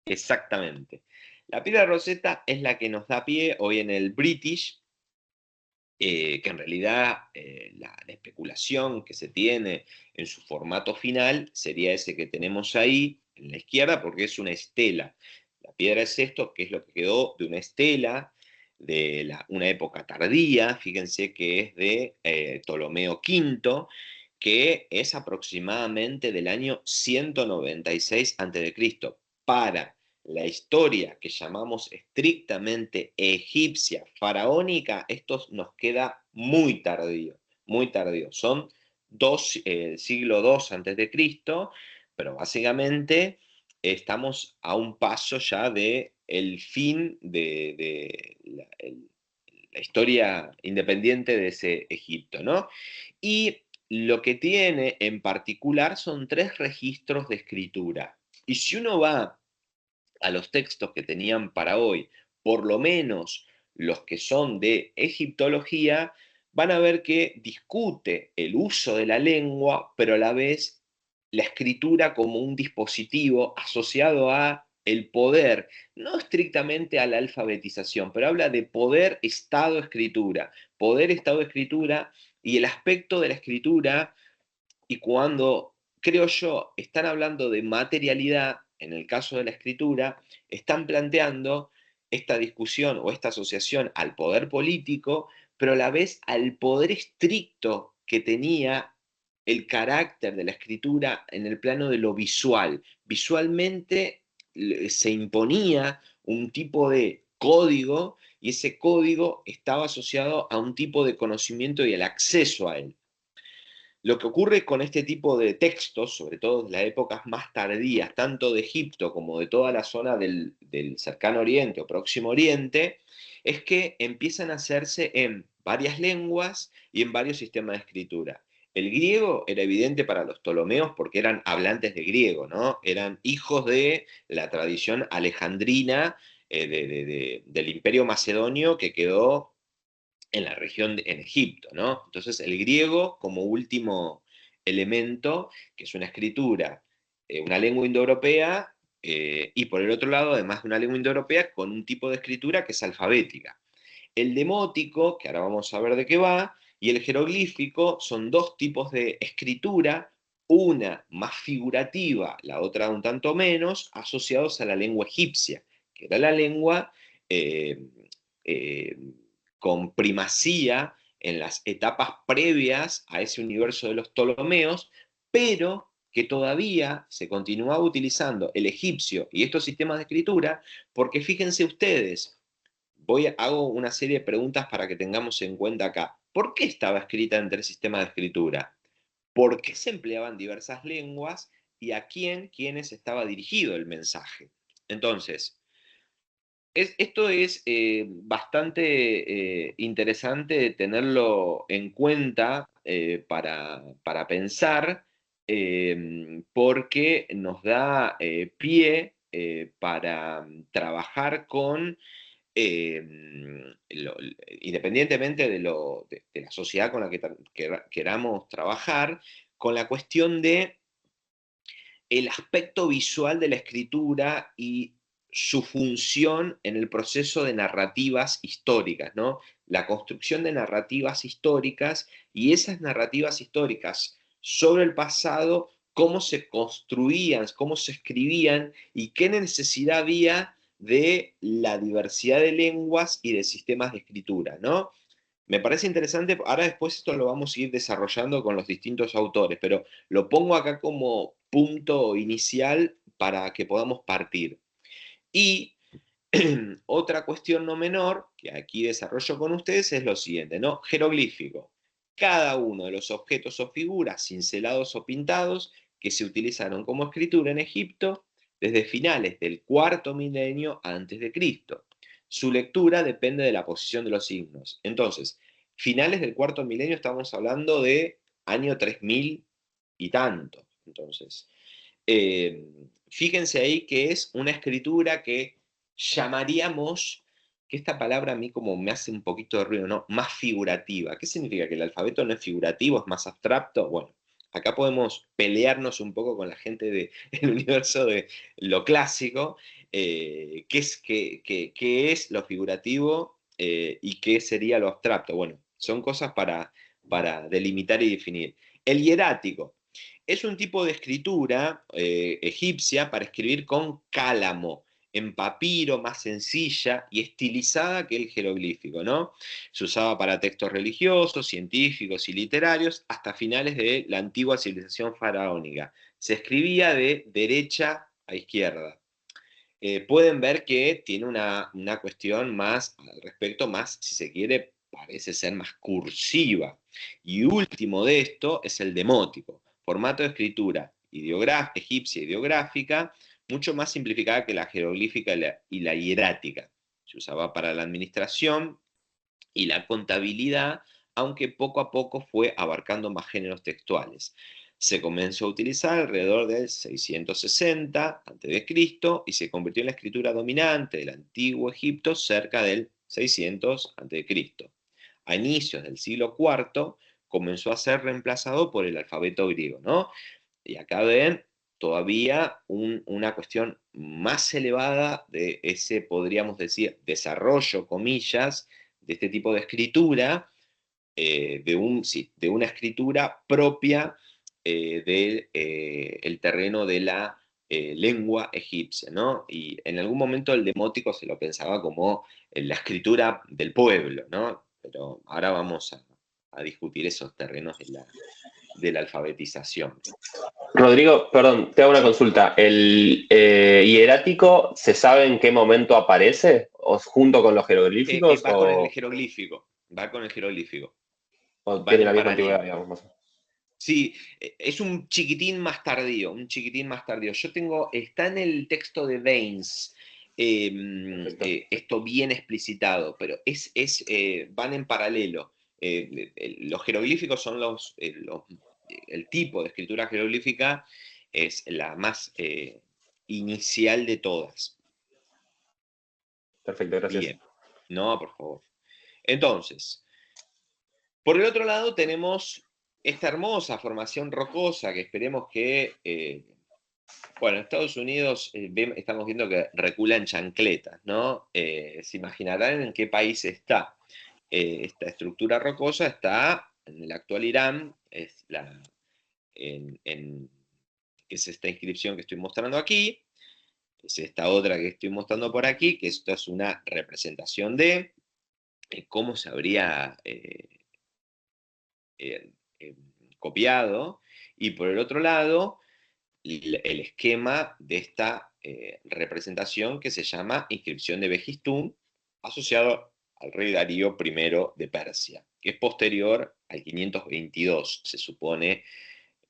Exactamente. La piedra Rosetta es la que nos da pie hoy en el British, que en realidad la especulación que se tiene en su formato final sería ese que tenemos ahí en la izquierda, porque es una estela. La piedra es esto, que es lo que quedó de una estela de una época tardía, fíjense que es de Ptolomeo V, que es aproximadamente del año 196 a.C. Para la historia que llamamos estrictamente egipcia, faraónica, esto nos queda muy tardío, muy tardío. Son siglo II antes de Cristo, pero básicamente estamos a un paso ya de el fin de la historia independiente de ese Egipto, ¿no? Y lo que tiene en particular son 3 registros de escritura. Y si uno va a los textos que tenían para hoy, por lo menos los que son de egiptología, van a ver que discute el uso de la lengua, pero a la vez la escritura como un dispositivo asociado a el poder, no estrictamente a la alfabetización, pero habla de poder, estado, escritura, poder, estado, escritura, y el aspecto de la escritura, y cuando, creo yo, están hablando de materialidad, en el caso de la escritura, están planteando esta discusión o esta asociación al poder político, pero a la vez al poder estricto que tenía el carácter de la escritura en el plano de lo visual. Visualmente se imponía un tipo de código y ese código estaba asociado a un tipo de conocimiento y el acceso a él. Lo que ocurre con este tipo de textos, sobre todo en las épocas más tardías, tanto de Egipto como de toda la zona del cercano oriente o próximo oriente, es que empiezan a hacerse en varias lenguas y en varios sistemas de escritura. El griego era evidente para los ptolomeos porque eran hablantes de griego, ¿no? Eran hijos de la tradición alejandrina del imperio macedonio que quedó en la región, en Egipto, ¿no? Entonces el griego como último elemento, que es una escritura, una lengua indoeuropea, y por el otro lado, además de una lengua indoeuropea, con un tipo de escritura que es alfabética. El demótico, que ahora vamos a ver de qué va, y el jeroglífico son dos tipos de escritura, una más figurativa, la otra un tanto menos, asociados a la lengua egipcia, que era la lengua eh, eh, con primacía en las etapas previas a ese universo de los Ptolomeos, pero que todavía se continuaba utilizando el egipcio y estos sistemas de escritura, porque fíjense ustedes, hago una serie de preguntas para que tengamos en cuenta acá. ¿Por qué estaba escrita en 3 sistemas de escritura? ¿Por qué se empleaban diversas lenguas? ¿Y a quiénes estaba dirigido el mensaje? Entonces, esto es bastante interesante de tenerlo en cuenta para pensar, porque nos da pie para trabajar con, eh, independientemente de la sociedad con la que queramos trabajar, con la cuestión de el aspecto visual de la escritura y su función en el proceso de narrativas históricas, ¿no? La construcción de narrativas históricas y esas narrativas históricas sobre el pasado, cómo se construían, cómo se escribían y qué necesidad había de la diversidad de lenguas y de sistemas de escritura, ¿no? Me parece interesante, ahora después esto lo vamos a ir desarrollando con los distintos autores, pero lo pongo acá como punto inicial para que podamos partir. Y otra cuestión no menor, que aquí desarrollo con ustedes, es lo siguiente, ¿no? Jeroglífico. Cada uno de los objetos o figuras cincelados o pintados que se utilizaron como escritura en Egipto desde finales del cuarto milenio antes de Cristo. Su lectura depende de la posición de los signos. Entonces, finales del cuarto milenio estamos hablando de año 3000 y tanto. Entonces, fíjense ahí que es una escritura que llamaríamos, que esta palabra a mí como me hace un poquito de ruido, ¿no? Más figurativa. ¿Qué significa? ¿Que el alfabeto no es figurativo, es más abstracto? Bueno, acá podemos pelearnos un poco con la gente del universo de lo clásico, qué es lo figurativo y qué sería lo abstracto. Bueno, son cosas para delimitar y definir. El hierático es un tipo de escritura egipcia para escribir con cálamo, en papiro, más sencilla y estilizada que el jeroglífico, ¿no? Se usaba para textos religiosos, científicos y literarios hasta finales de la antigua civilización faraónica. Se escribía de derecha a izquierda. Pueden ver que tiene una cuestión más, al respecto, más, si se quiere, parece ser más cursiva. Y último de esto es el demótico, formato de escritura egipcia ideográfica, mucho más simplificada que la jeroglífica y la hierática. Se usaba para la administración y la contabilidad, aunque poco a poco fue abarcando más géneros textuales. Se comenzó a utilizar alrededor del 660 a.C. y se convirtió en la escritura dominante del antiguo Egipto cerca del 600 a.C. A inicios del siglo IV comenzó a ser reemplazado por el alfabeto griego, ¿no? Y acá ven todavía una cuestión más elevada de ese, podríamos decir, desarrollo, comillas, de este tipo de escritura, de una escritura propia del terreno de la lengua egipcia, ¿no? Y en algún momento el demótico se lo pensaba como la escritura del pueblo, ¿no? Pero ahora vamos a discutir esos terrenos de la alfabetización. Rodrigo, perdón, te hago una consulta. ¿El hierático se sabe en qué momento aparece? ¿O junto con los jeroglíficos? Va con el jeroglífico, va con el jeroglífico. ¿O Van tiene en la misma antigüedad, paralelo. digamos? Sí, es un chiquitín más tardío, un chiquitín más tardío. Está en el texto de Baines, esto bien explicitado, pero van en paralelo. Los jeroglíficos son el tipo de escritura jeroglífica es la más inicial de todas. Perfecto, gracias. Bien, no, por favor. Entonces, por el otro lado tenemos esta hermosa formación rocosa que esperemos que, bueno, en Estados Unidos estamos viendo que recula en chancletas, ¿no? Se imaginarán en qué país está. Esta estructura rocosa está en el actual Irán, es esta inscripción que estoy mostrando aquí, es esta otra que estoy mostrando por aquí, que esto es una representación de cómo se habría copiado, y por el otro lado, el esquema de esta representación que se llama inscripción de Behistún, asociado al rey Darío I de Persia, que es posterior al 522, se supone,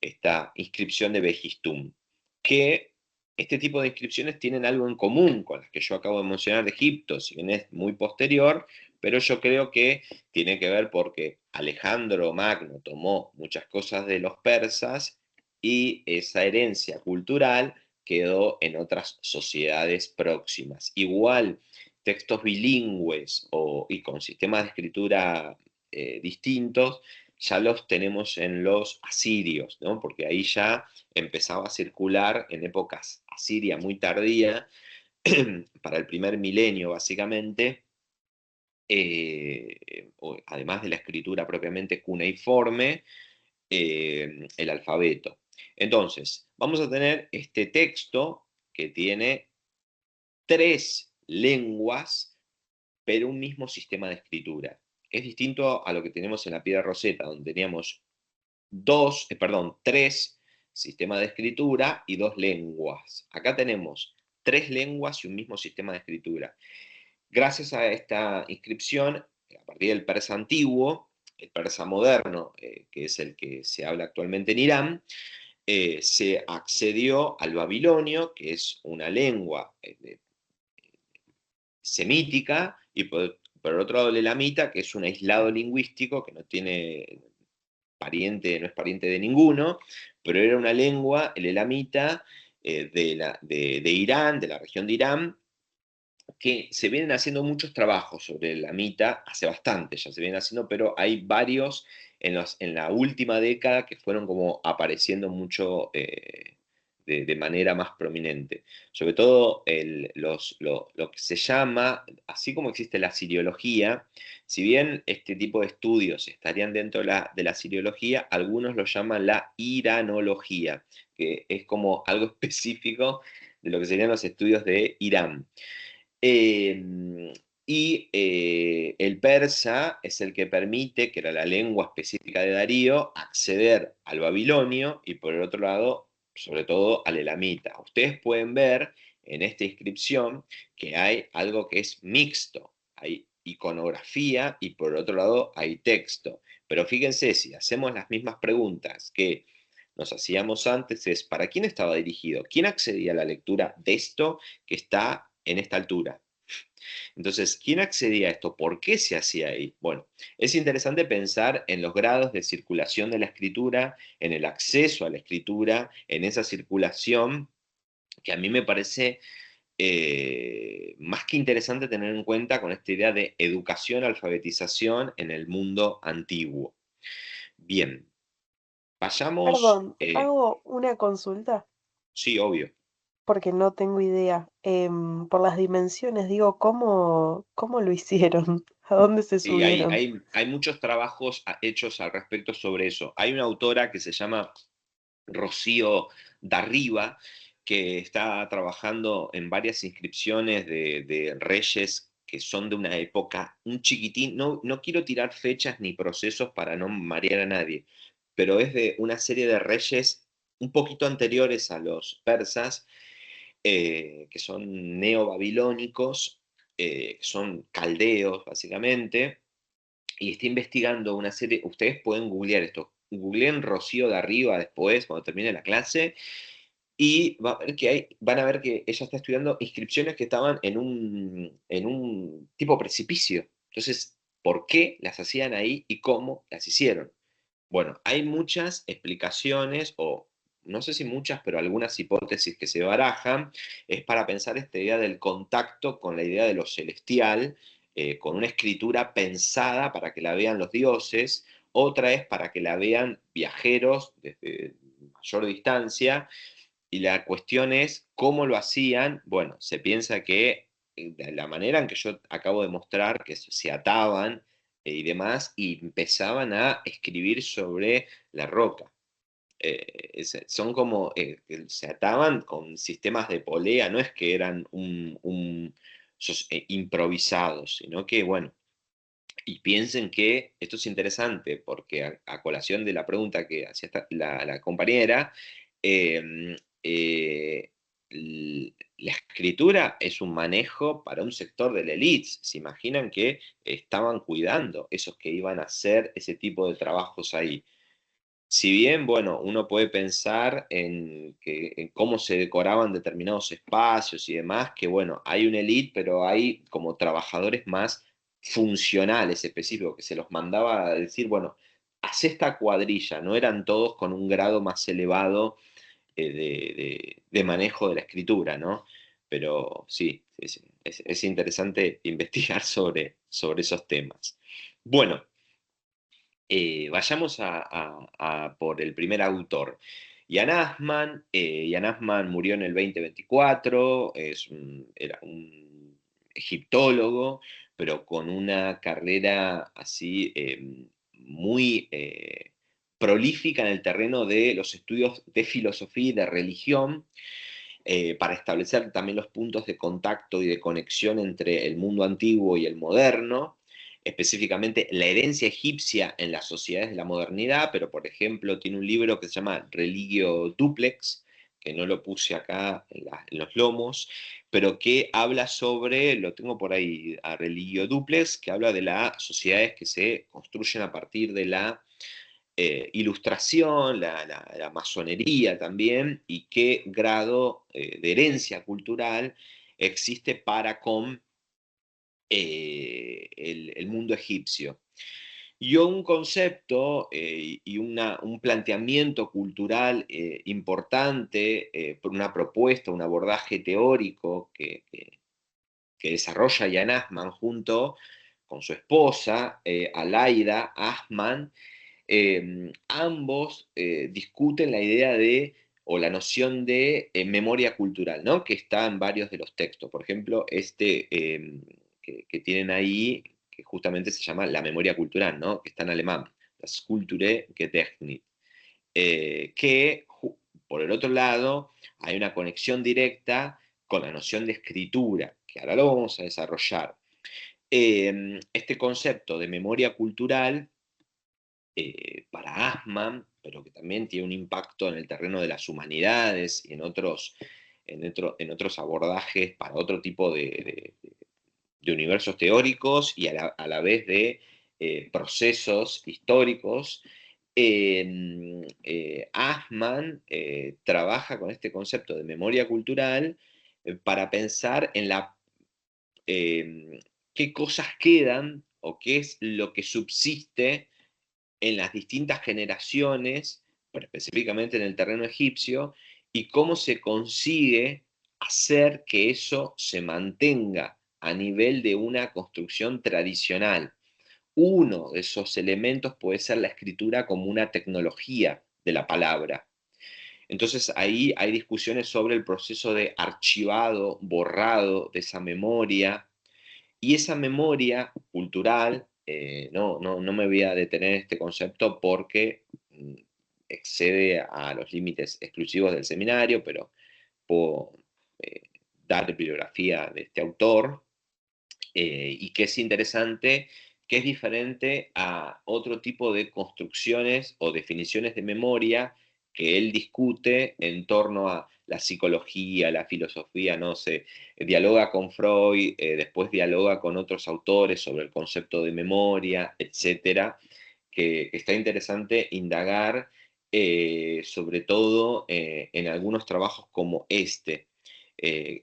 esta inscripción de Behistún, que este tipo de inscripciones tienen algo en común con las que yo acabo de mencionar de Egipto, si bien es muy posterior, pero yo creo que tiene que ver porque Alejandro Magno tomó muchas cosas de los persas y esa herencia cultural quedó en otras sociedades próximas. Igual, textos bilingües y con sistemas de escritura distintos ya los tenemos en los asirios, ¿no? Porque ahí ya empezaba a circular en épocas asiria muy tardía, para el primer milenio básicamente, además de la escritura propiamente cuneiforme, el alfabeto. Entonces, vamos a tener este texto que tiene 3 lenguas, pero un mismo sistema de escritura. Es distinto a lo que tenemos en la Piedra Roseta, donde teníamos 3 sistemas de escritura y 2 lenguas. Acá tenemos 3 lenguas y un mismo sistema de escritura. Gracias a esta inscripción, a partir del persa antiguo, el persa moderno, que es el que se habla actualmente en Irán, se accedió al babilonio, que es una lengua semítica, y por otro lado el elamita, que es un aislado lingüístico que no tiene pariente, no es pariente de ninguno, pero era una lengua, el elamita, de Irán, de la región de Irán, que se vienen haciendo muchos trabajos sobre el elamita, hace bastante ya se vienen haciendo, pero hay varios en la última década que fueron como apareciendo mucho de manera más prominente. Sobre todo lo que se llama, así como existe la siriología, si bien este tipo de estudios estarían dentro de la siriología, algunos lo llaman la iranología, que es como algo específico de lo que serían los estudios de Irán. El persa es el que permite, que era la lengua específica de Darío, acceder al babilonio y por el otro lado, sobre todo, al elamita. Ustedes pueden ver en esta inscripción que hay algo que es mixto. Hay iconografía y por otro lado hay texto. Pero fíjense, si hacemos las mismas preguntas que nos hacíamos antes, es ¿para quién estaba dirigido? ¿Quién accedía a la lectura de esto que está en esta altura? Entonces, ¿quién accedía a esto? ¿Por qué se hacía ahí? Bueno, es interesante pensar en los grados de circulación de la escritura, en el acceso a la escritura, en esa circulación, que a mí me parece más que interesante tener en cuenta con esta idea de educación, alfabetización en el mundo antiguo. Bien, vayamos... Perdón, hago una consulta sí, obvio. porque no tengo idea. Por las dimensiones, digo, ¿cómo lo hicieron? ¿A dónde se Sí, hay, subieron? hay, hay muchos trabajos hechos al respecto sobre eso. Hay una autora que se llama Rocío Darriba, que está trabajando en varias inscripciones de reyes que son de una época un chiquitín. No, no quiero tirar fechas ni procesos para no marear a nadie, pero es de una serie de reyes un poquito anteriores a los persas, que son neobabilónicos, que son caldeos básicamente, y está investigando una serie. Ustedes pueden googlear esto, googleen Rocío de Arriba después, cuando termine la clase, y van a ver que ella está estudiando inscripciones que estaban en un tipo precipicio. Entonces, ¿por qué las hacían ahí y cómo las hicieron? Bueno, hay muchas explicaciones, o no sé si muchas, pero algunas hipótesis que se barajan, es para pensar esta idea del contacto con la idea de lo celestial, con una escritura pensada para que la vean los dioses, otra es para que la vean viajeros desde mayor distancia, y la cuestión es cómo lo hacían. Bueno, se piensa que de la manera en que yo acabo de mostrar, que se ataban y demás, y empezaban a escribir sobre la roca. Son como, que se ataban con sistemas de polea, no es que eran improvisados, sino que, bueno, y piensen que esto es interesante, porque a colación de la pregunta que hacía la compañera, eh, eh, la escritura es un manejo para un sector de la élite. ¿Se imaginan que estaban cuidando esos que iban a hacer ese tipo de trabajos ahí? Si bien, bueno, uno puede pensar en cómo se decoraban determinados espacios y demás, que bueno, hay una élite, pero hay como trabajadores más funcionales específicos, que se los mandaba a decir, bueno, haz esta cuadrilla, no eran todos con un grado más elevado de manejo de la escritura, ¿no? Pero sí, sí, sí, es interesante investigar sobre esos temas. Bueno, Vayamos por el primer autor. Jan Assmann. Jan Assmann murió en el 2024, era un egiptólogo, pero con una carrera así muy prolífica en el terreno de los estudios de filosofía y de religión, para establecer también los puntos de contacto y de conexión entre el mundo antiguo y el moderno, específicamente la herencia egipcia en las sociedades de la modernidad, pero por ejemplo tiene un libro que se llama Religio Duplex, que no lo puse acá en los lomos, pero que habla sobre, lo tengo por ahí, a Religio Duplex, que habla de las sociedades que se construyen a partir de la ilustración, la masonería también, y qué grado de herencia cultural existe para con el mundo egipcio. Y un concepto y un planteamiento cultural importante, por una propuesta, un abordaje teórico que desarrolla Jan Assmann junto con su esposa, Alaida Assmann. Ambos discuten la idea de, o la noción de memoria cultural, ¿no? Que está en varios de los textos. Por ejemplo, que tienen ahí, que justamente se llama la memoria cultural, ¿no? Que está en alemán, das Kulturgedächtnis. Que, por el otro lado, hay una conexión directa con la noción de escritura, que ahora lo vamos a desarrollar. Este concepto de memoria cultural, para Assmann, pero que también tiene un impacto en el terreno de las humanidades y en otros abordajes para otro tipo de universos teóricos y a la vez de procesos históricos. Assmann trabaja con este concepto de memoria cultural para pensar en qué cosas quedan o qué es lo que subsiste en las distintas generaciones, pero específicamente en el terreno egipcio, y cómo se consigue hacer que eso se mantenga a nivel de una construcción tradicional. Uno de esos elementos puede ser la escritura como una tecnología de la palabra. Entonces ahí hay discusiones sobre el proceso de archivado, borrado de esa memoria, y esa memoria cultural, no me voy a detener en este concepto porque excede a los límites exclusivos del seminario, pero puedo dar bibliografía de este autor, y que es interesante, que es diferente a otro tipo de construcciones o definiciones de memoria que él discute en torno a la psicología, la filosofía, no sé, dialoga con Freud, después dialoga con otros autores sobre el concepto de memoria, etcétera, que está interesante indagar, sobre todo en algunos trabajos como este que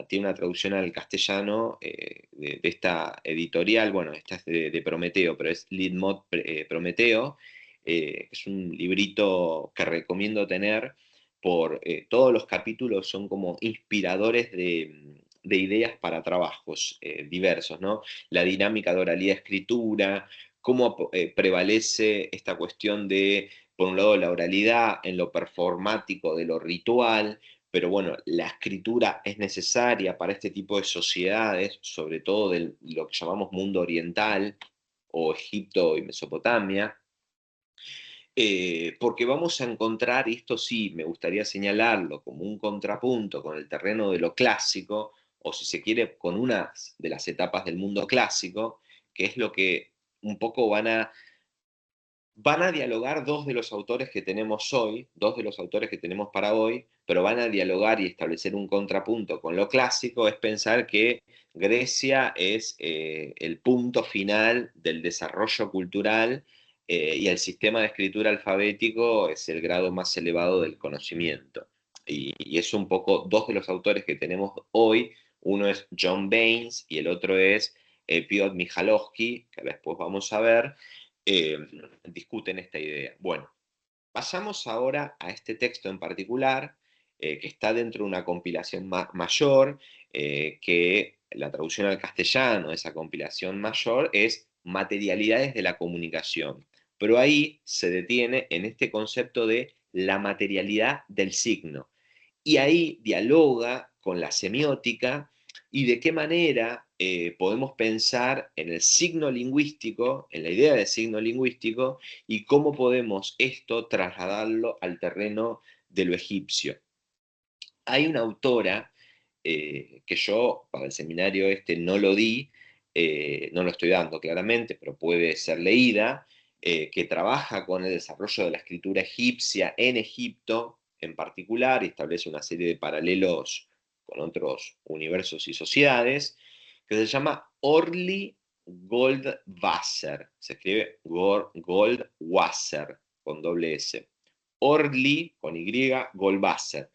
tiene una traducción al castellano de esta editorial, bueno, esta es de Prometeo, pero es Lidmot Prometeo, es un librito que recomiendo tener por todos los capítulos son como inspiradores de ideas para trabajos diversos, ¿no? La dinámica de oralidad-escritura, cómo prevalece esta cuestión de, por un lado, la oralidad en lo performático de lo ritual, pero bueno, la escritura es necesaria para este tipo de sociedades, sobre todo de lo que llamamos mundo oriental, o Egipto y Mesopotamia, porque vamos a encontrar, y esto sí me gustaría señalarlo como un contrapunto con el terreno de lo clásico, o si se quiere, con una de las etapas del mundo clásico, que es lo que un poco van a dialogar dos de los autores que tenemos hoy, dos de los autores que tenemos para hoy, pero van a dialogar y establecer un contrapunto con lo clásico, es pensar que Grecia es el punto final del desarrollo cultural, y el sistema de escritura alfabético es el grado más elevado del conocimiento. Y es un poco dos de los autores que tenemos hoy, uno es John Baines y el otro es Piotr Michałowski, que después vamos a ver, discuten esta idea. Bueno, pasamos ahora a este texto en particular, que está dentro de una compilación mayor, que la traducción al castellano de esa compilación mayor es materialidades de la comunicación, pero ahí se detiene en este concepto de la materialidad del signo. Y ahí dialoga con la semiótica y de qué manera podemos pensar en el signo lingüístico, en la idea de signo lingüístico, y cómo podemos esto trasladarlo al terreno de lo egipcio. Hay una autora que yo para el seminario este no lo di, no lo estoy dando claramente, pero puede ser leída, que trabaja con el desarrollo de la escritura egipcia en Egipto en particular, y establece una serie de paralelos con otros universos y sociedades, que se llama Orly Goldwasser. Se escribe Goldwasser con doble S. Orly con Y, Goldwasser,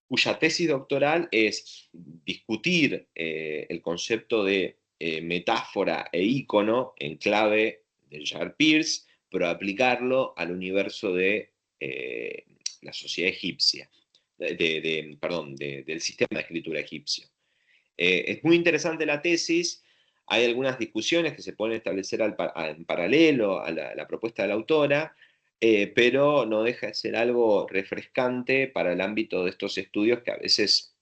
cuya tesis doctoral es discutir el concepto de metáfora e ícono en clave de Jared Pierce, pero aplicarlo al universo de la sociedad egipcia, del sistema de escritura egipcio. Es muy interesante la tesis. Hay algunas discusiones que se pueden establecer en paralelo a la propuesta de la autora, pero no deja de ser algo refrescante para el ámbito de estos estudios que a veces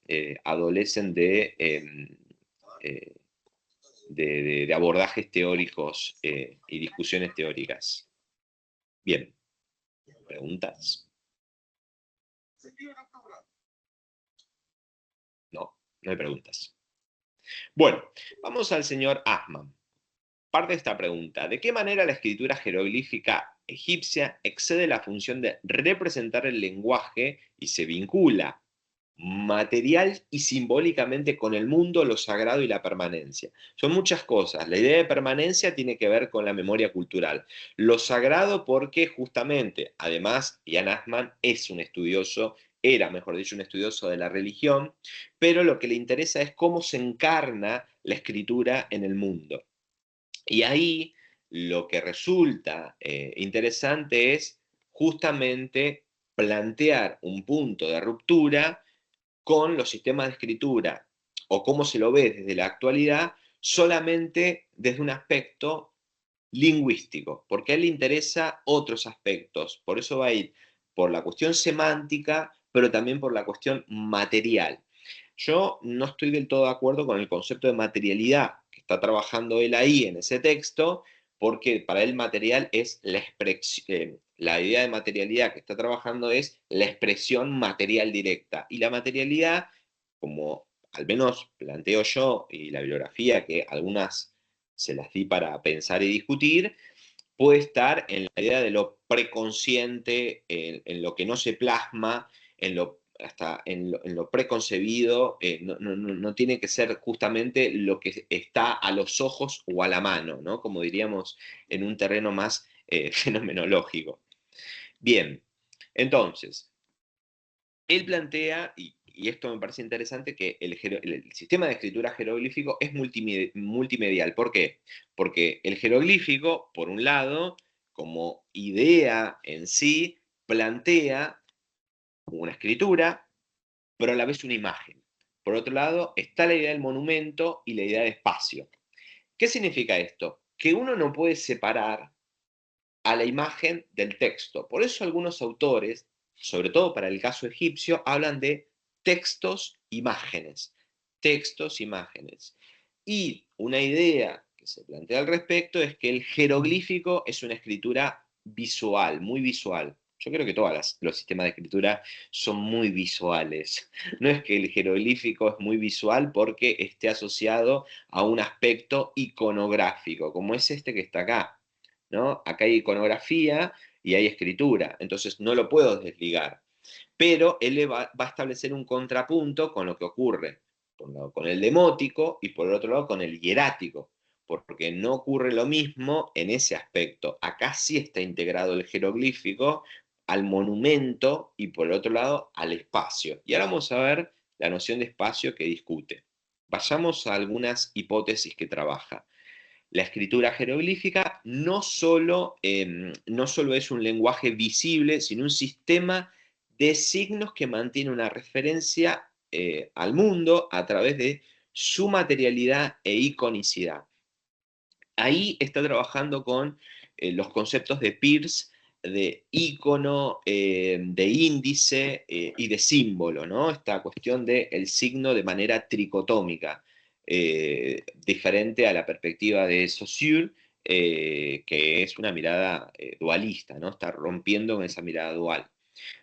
adolecen de abordajes teóricos y discusiones teóricas. Bien, ¿preguntas? No, no hay preguntas. Bueno, vamos al señor Ahman. Parte de esta pregunta: ¿de qué manera la escritura jeroglífica egipcia excede la función de representar el lenguaje y se vincula material y simbólicamente con el mundo, lo sagrado y la permanencia? Son muchas cosas. La idea de permanencia tiene que ver con la memoria cultural. Lo sagrado porque justamente, además, Ian Ahman es un estudioso, era, mejor dicho, un estudioso de la religión, pero lo que le interesa es cómo se encarna la escritura en el mundo. Y ahí lo que resulta interesante es justamente plantear un punto de ruptura con los sistemas de escritura, o cómo se lo ve desde la actualidad, solamente desde un aspecto lingüístico, porque a él le interesa otros aspectos. Por eso va a ir por la cuestión semántica, pero también por la cuestión material. Yo no estoy del todo de acuerdo con el concepto de materialidad que está trabajando él ahí en ese texto, porque para él material es la expresión, la idea de materialidad que está trabajando es la expresión material directa. Y la materialidad, como al menos planteo yo, y la bibliografía que algunas se las di para pensar y discutir, puede estar en la idea de lo preconsciente, en lo que no se plasma, hasta en lo preconcebido, no tiene que ser justamente lo que está a los ojos o a la mano, ¿no? Como diríamos en un terreno más fenomenológico. Bien, entonces, él plantea, y esto me parece interesante, que el sistema de escritura jeroglífico es multimedial. ¿Por qué? Porque el jeroglífico, por un lado, como idea en sí, plantea una escritura, pero a la vez una imagen. Por otro lado, está la idea del monumento y la idea de espacio. ¿Qué significa esto? Que uno no puede separar a la imagen del texto. Por eso algunos autores, sobre todo para el caso egipcio, hablan de textos, imágenes. Textos, imágenes. Y una idea que se plantea al respecto es que el jeroglífico es una escritura visual, muy visual. Yo creo que todos los sistemas de escritura son muy visuales. No es que el jeroglífico es muy visual porque esté asociado a un aspecto iconográfico, como es este que está acá, ¿no? Acá hay iconografía y hay escritura, entonces no lo puedo desligar. Pero él va a establecer un contrapunto con lo que ocurre, por un lado con el demótico y por el otro lado con el hierático, porque no ocurre lo mismo en ese aspecto. Acá sí está integrado el jeroglífico al monumento y por el otro lado al espacio. Y ahora vamos a ver la noción de espacio que discute. Vayamos a algunas hipótesis que trabaja. La escritura jeroglífica no solo es un lenguaje visible, sino un sistema de signos que mantiene una referencia al mundo a través de su materialidad e iconicidad. ahí está trabajando con los conceptos de Peirce, de ícono, de índice y de símbolo, ¿no? Esta cuestión del signo de manera tricotómica, diferente a la perspectiva de Saussure, que es una mirada dualista, ¿no? Está rompiendo con esa mirada dual.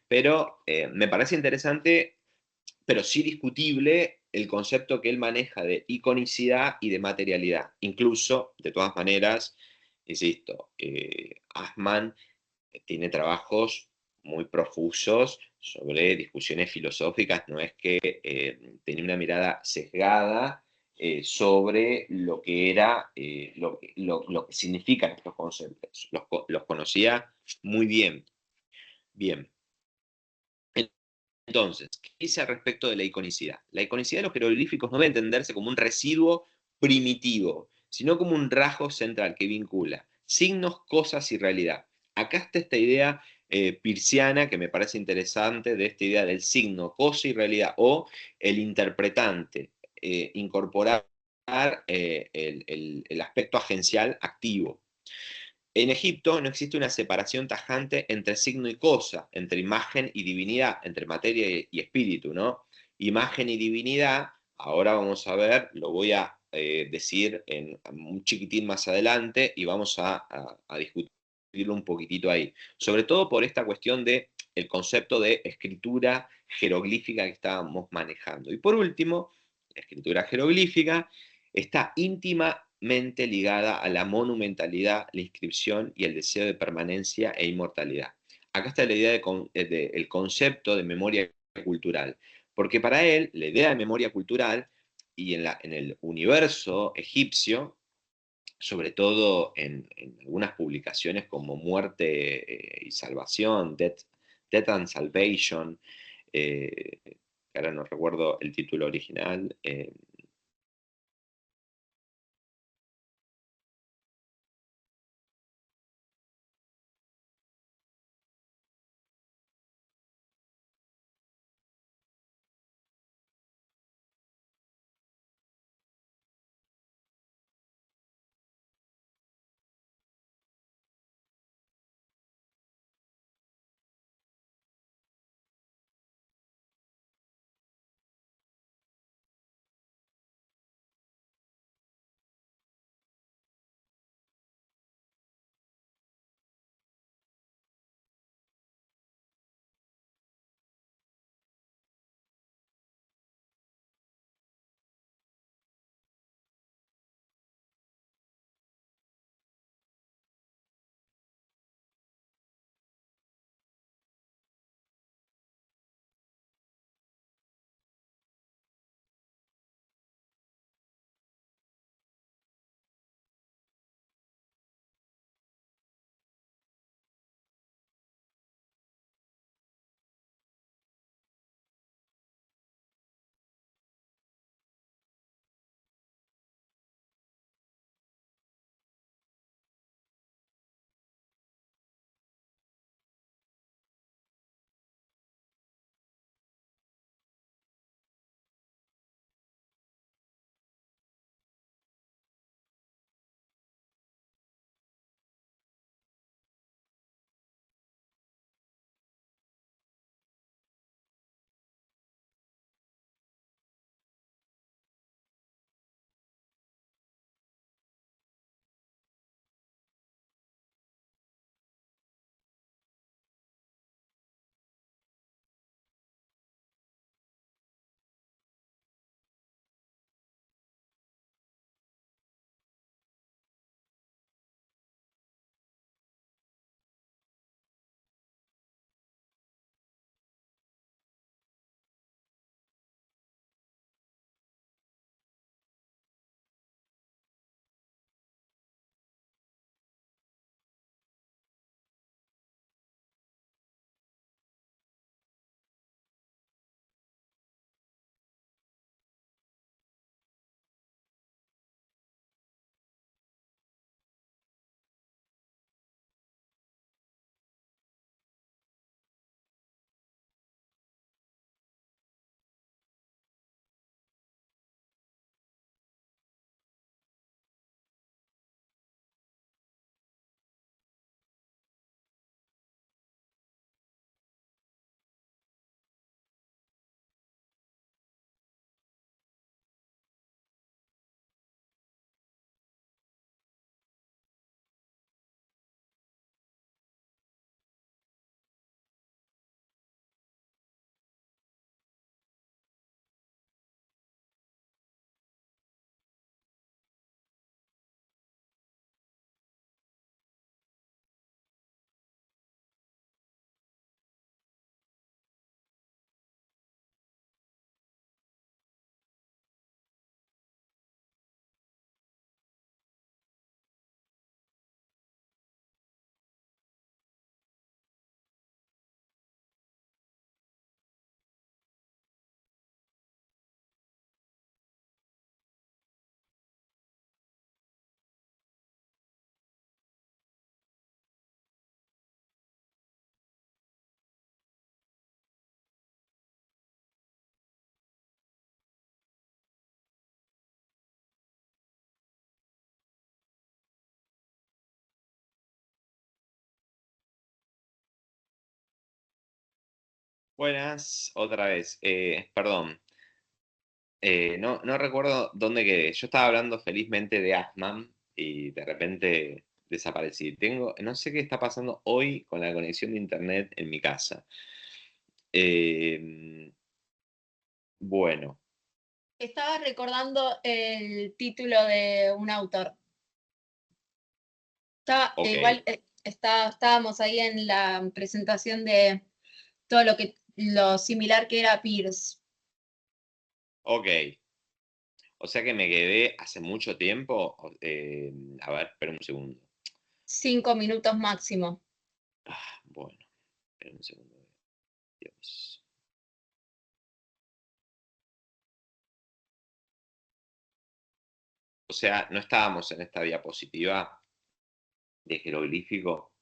Pero me parece interesante, pero sí discutible, el concepto que él maneja de iconicidad y de materialidad. Incluso, de todas maneras, insisto, Assmann tiene trabajos muy profusos sobre discusiones filosóficas, no es que tenía una mirada sesgada sobre lo que era, lo que significan estos conceptos. Los conocía muy bien. Bien. Entonces, ¿qué dice al respecto de la iconicidad? La iconicidad de los jeroglíficos no debe entenderse como un residuo primitivo, sino como un rasgo central que vincula signos, cosas y realidad. Acá está esta idea pirciana que me parece interesante, de esta idea del signo, cosa y realidad, o el interpretante, incorporar el aspecto agencial activo. En Egipto no existe una separación tajante entre signo y cosa, entre imagen y divinidad, entre materia y espíritu, ¿no? Imagen y divinidad, ahora vamos a ver, lo voy a decir un chiquitín más adelante y vamos a discutirlo un poquitito ahí. Sobre todo por esta cuestión de el concepto de escritura jeroglífica que estábamos manejando. Y por último, la escritura jeroglífica está íntimamente ligada a la monumentalidad, la inscripción y el deseo de permanencia e inmortalidad. Acá está la idea el concepto de memoria cultural, porque para él la idea de memoria cultural y en el universo egipcio, sobre todo en algunas publicaciones como Muerte y Salvación, Death and Salvation, que ahora no recuerdo el título original, Buenas, otra vez. Perdón. No recuerdo dónde quedé. Yo estaba hablando felizmente de Asman y de repente desaparecí. No sé qué está pasando hoy con la conexión de internet en mi casa. Eh, bueno, Estaba recordando el título de un autor. ok, Igual estábamos ahí en la presentación de todo lo similar que era Pierce. ok. O sea que me quedé hace mucho tiempo. A ver, espera un segundo. 5 minutos máximo. Bueno, espera un segundo. Dios. O sea, no estábamos en esta diapositiva de jeroglífico.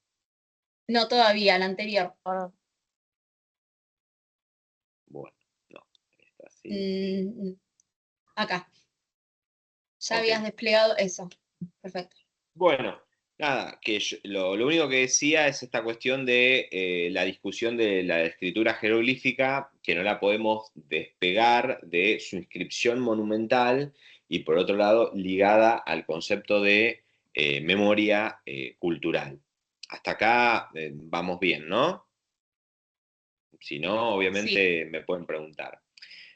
No todavía, la anterior. Ahora, Bueno, no, esta sí. Acá. Ya Ok. habías desplegado eso. Perfecto. Bueno, nada, lo único que decía es esta cuestión de la discusión de la escritura jeroglífica, que no la podemos despegar de su inscripción monumental y por otro lado ligada al concepto de memoria cultural. Hasta acá vamos bien, ¿no? Si no, Sí. obviamente me pueden preguntar.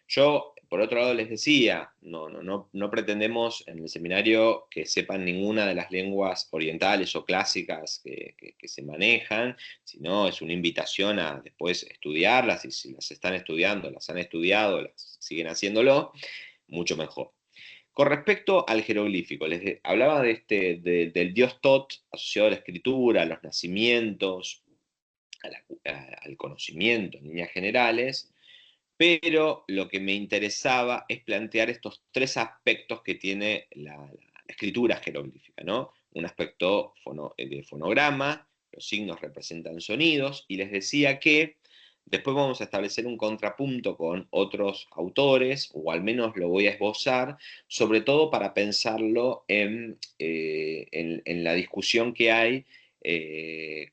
Yo, por otro lado, les decía, no pretendemos en el seminario que sepan ninguna de las lenguas orientales o clásicas que se manejan, sino es una invitación a después estudiarlas y si las están estudiando, las han estudiado, las siguen haciéndolo, mucho mejor. Con respecto al jeroglífico, hablaba del dios Tot asociado a la escritura, a los nacimientos, al conocimiento en líneas generales, pero lo que me interesaba es plantear estos tres aspectos que tiene la escritura jeroglífica, ¿no? Un aspecto de fonograma, los signos representan sonidos, y les decía que después vamos a establecer un contrapunto con otros autores, o al menos lo voy a esbozar, sobre todo para pensarlo en la discusión que hay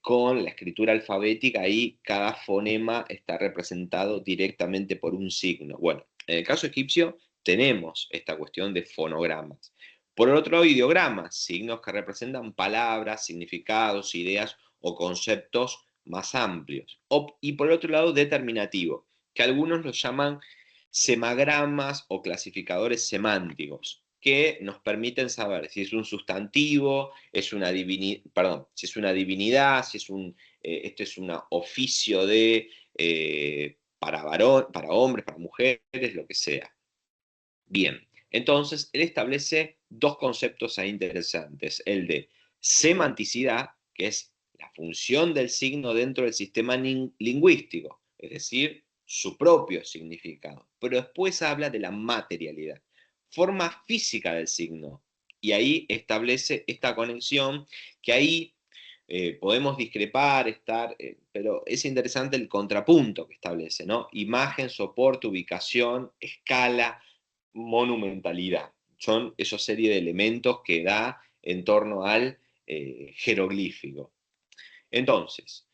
con la escritura alfabética y cada fonema está representado directamente por un signo. Bueno, en el caso egipcio tenemos esta cuestión de fonogramas. Por el otro lado, ideogramas, signos que representan palabras, significados, ideas o conceptos más amplios. Y por el otro lado, determinativo, que algunos los llaman semagramas o clasificadores semánticos, que nos permiten saber si es un sustantivo, si es una divinidad, si es este es un oficio para hombres, para mujeres, lo que sea. Bien, entonces él establece dos conceptos ahí interesantes, el de semanticidad, que es la función del signo dentro del sistema lingüístico, es decir, su propio significado, pero después habla de la materialidad, forma física del signo, y ahí establece esta conexión que ahí podemos discrepar, pero es interesante el contrapunto que establece, ¿no? Imagen, soporte, ubicación, escala, monumentalidad. Son esa serie de elementos que da en torno al jeroglífico. Entonces,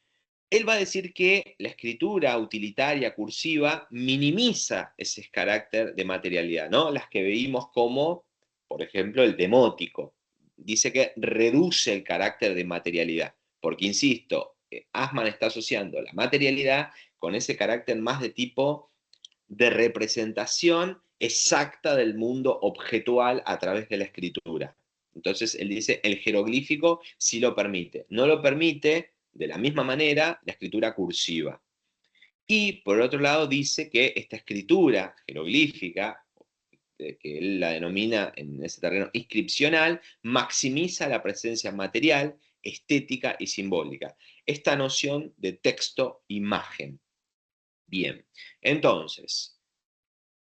él va a decir que la escritura utilitaria cursiva minimiza ese carácter de materialidad, ¿no? Las que veíamos como, por ejemplo, el demótico. Dice que reduce el carácter de materialidad, porque, insisto, Asman está asociando la materialidad con ese carácter más de tipo de representación exacta del mundo objetual a través de la escritura. Entonces él dice, el jeroglífico sí lo permite. No lo permite de la misma manera la escritura cursiva. Y por otro lado dice que esta escritura jeroglífica, que él la denomina en ese terreno inscripcional, maximiza la presencia material, estética y simbólica. Esta noción de texto-imagen. Bien, entonces,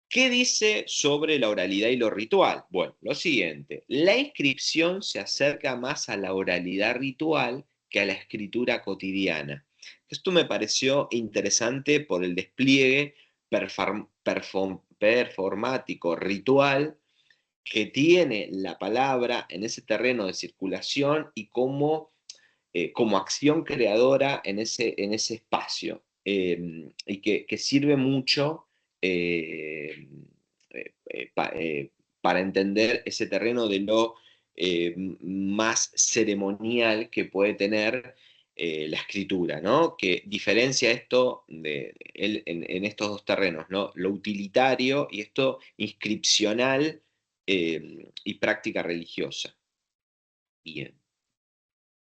¿qué dice sobre la oralidad y lo ritual? Bueno, lo siguiente, la inscripción se acerca más a la oralidad ritual que a la escritura cotidiana. Esto me pareció interesante por el despliegue performático, ritual, que tiene la palabra en ese terreno de circulación y como acción creadora en ese espacio. y que sirve mucho para entender ese terreno de lo más ceremonial que puede tener la escritura, ¿no? Que diferencia esto en estos dos terrenos, ¿no? Lo utilitario y esto inscripcional y práctica religiosa. Bien.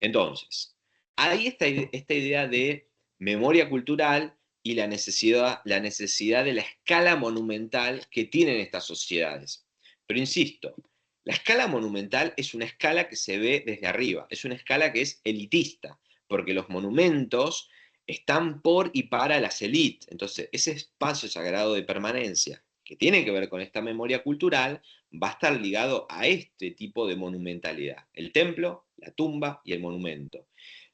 Entonces, ahí está esta idea de memoria cultural y la necesidad de la escala monumental que tienen estas sociedades. Pero insisto, la escala monumental es una escala que se ve desde arriba, es una escala que es elitista, porque los monumentos están por y para las élites. Entonces, ese espacio sagrado de permanencia que tiene que ver con esta memoria cultural va a estar ligado a este tipo de monumentalidad. El templo, la tumba y el monumento.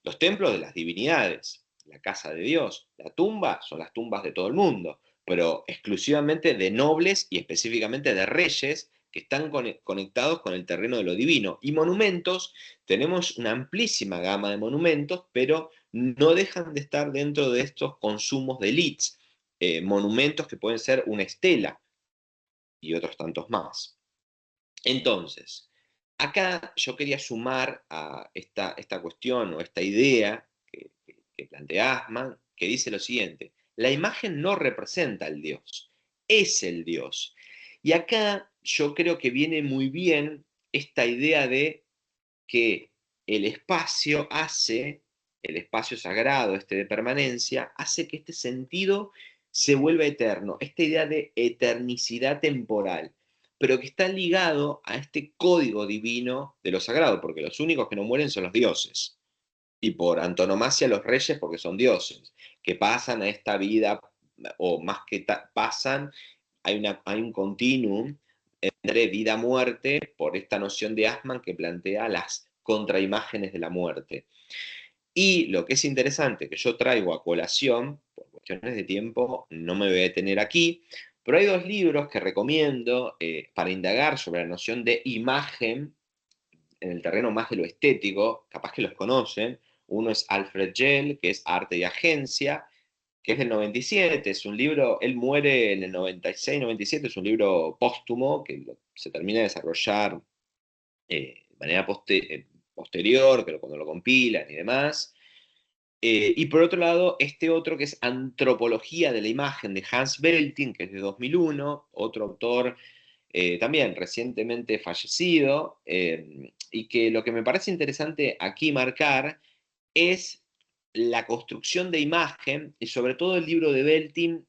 Los templos de las divinidades, la casa de Dios, la tumba son las tumbas de todo el mundo, pero exclusivamente de nobles y específicamente de reyes que están conectados con el terreno de lo divino. Y monumentos, tenemos una amplísima gama de monumentos, pero no dejan de estar dentro de estos consumos de elites. Monumentos que pueden ser una estela y otros tantos más. Entonces, acá yo quería sumar a esta cuestión o esta idea que plantea Assmann, que dice lo siguiente: la imagen no representa al Dios, es el Dios. Y acá yo creo que viene muy bien esta idea de que el espacio sagrado, de permanencia, hace que este sentido se vuelva eterno, esta idea de eternicidad temporal, pero que está ligado a este código divino de lo sagrado, porque los únicos que no mueren son los dioses, y por antonomasia los reyes porque son dioses, que pasan a esta vida, o más que pasan, hay un continuum entre vida-muerte por esta noción de Assmann que plantea las contraimágenes de la muerte. Y lo que es interesante, que yo traigo a colación, por cuestiones de tiempo no me voy a detener aquí, pero hay dos libros que recomiendo para indagar sobre la noción de imagen en el terreno más de lo estético, capaz que los conocen. Uno es Alfred Gell, que es Arte y Agencia, que es del 97, es un libro, él muere en el 96-97, es un libro póstumo que se termina de desarrollar de manera posterior, pero cuando lo compilan y demás. Y por otro lado, este otro que es Antropología de la Imagen de Hans Belting, que es de 2001, otro autor también recientemente fallecido, y que lo que me parece interesante aquí marcar es la construcción de imagen, y sobre todo el libro de Belting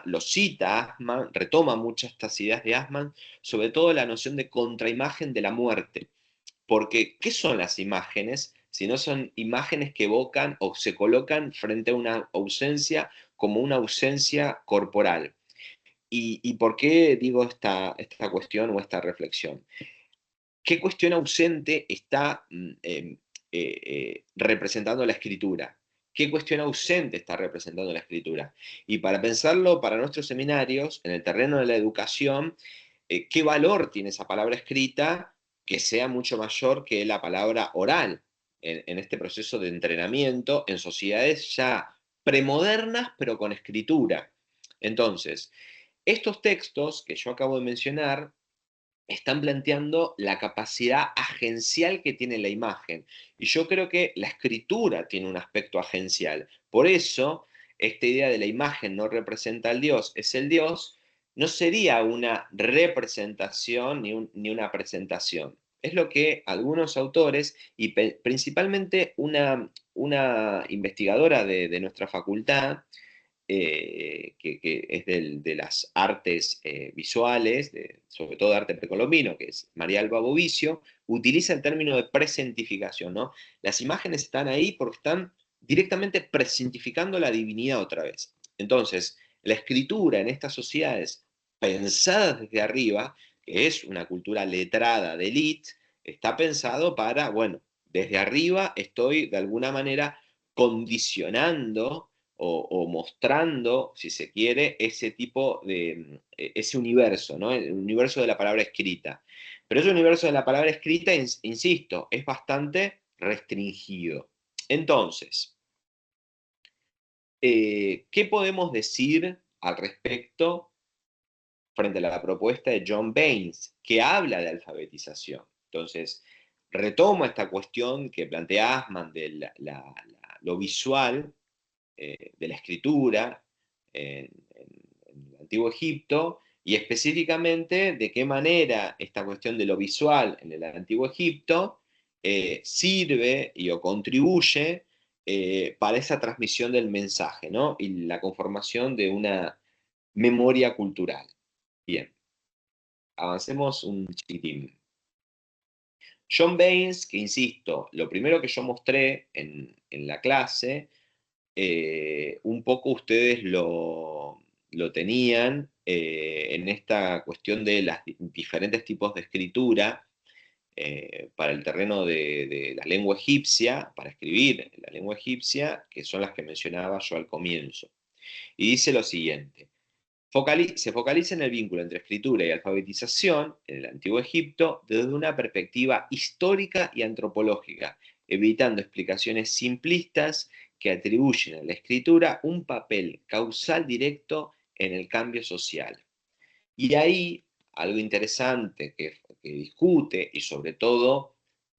lo cita Assmann, retoma muchas estas ideas de Assmann, sobre todo la noción de contraimagen de la muerte. Porque, ¿qué son las imágenes? Si no son imágenes que evocan o se colocan frente a una ausencia como una ausencia corporal. ¿Y por qué digo esta cuestión o esta reflexión? ¿Qué cuestión ausente está representando la escritura? ¿Qué cuestión ausente está representando la escritura? Y para pensarlo para nuestros seminarios, en el terreno de la educación, ¿qué valor tiene esa palabra escrita que sea mucho mayor que la palabra oral en este proceso de entrenamiento en sociedades ya premodernas, pero con escritura? Entonces, estos textos que yo acabo de mencionar están planteando la capacidad agencial que tiene la imagen. Y yo creo que la escritura tiene un aspecto agencial. Por eso, esta idea de la imagen no representa al Dios, es el Dios, no sería una representación ni una presentación. Es lo que algunos autores, y principalmente una investigadora de nuestra facultad, que es de las artes visuales, sobre todo de arte precolombino, que es María Alba Bovicio, utiliza el término de presentificación, ¿no? Las imágenes están ahí porque están directamente presentificando la divinidad otra vez. Entonces, la escritura en estas sociedades pensadas desde arriba, que es una cultura letrada de élite, está pensado para, bueno, desde arriba estoy de alguna manera condicionando o mostrando, si se quiere, ese tipo de, ese universo, ¿no? El universo de la palabra escrita. Pero ese universo de la palabra escrita, insisto, es bastante restringido. Entonces, ¿Qué podemos decir al respecto frente a la propuesta de John Baynes, que habla de alfabetización? Entonces, retomo esta cuestión que plantea Assmann de lo visual, de la escritura en el Antiguo Egipto, y específicamente de qué manera esta cuestión de lo visual en el Antiguo Egipto sirve o contribuye para esa transmisión del mensaje, ¿no? Y la conformación de una memoria cultural. Bien, avancemos un chiquitín. John Baynes, que insisto, lo primero que yo mostré en la clase, un poco ustedes lo tenían en esta cuestión de los diferentes tipos de escritura para el terreno de la lengua egipcia, para escribir en la lengua egipcia, que son las que mencionaba yo al comienzo. Y dice lo siguiente: se focaliza en el vínculo entre escritura y alfabetización en el Antiguo Egipto desde una perspectiva histórica y antropológica, evitando explicaciones simplistas que atribuyen a la escritura un papel causal directo en el cambio social. Y ahí, algo interesante que discute, y sobre todo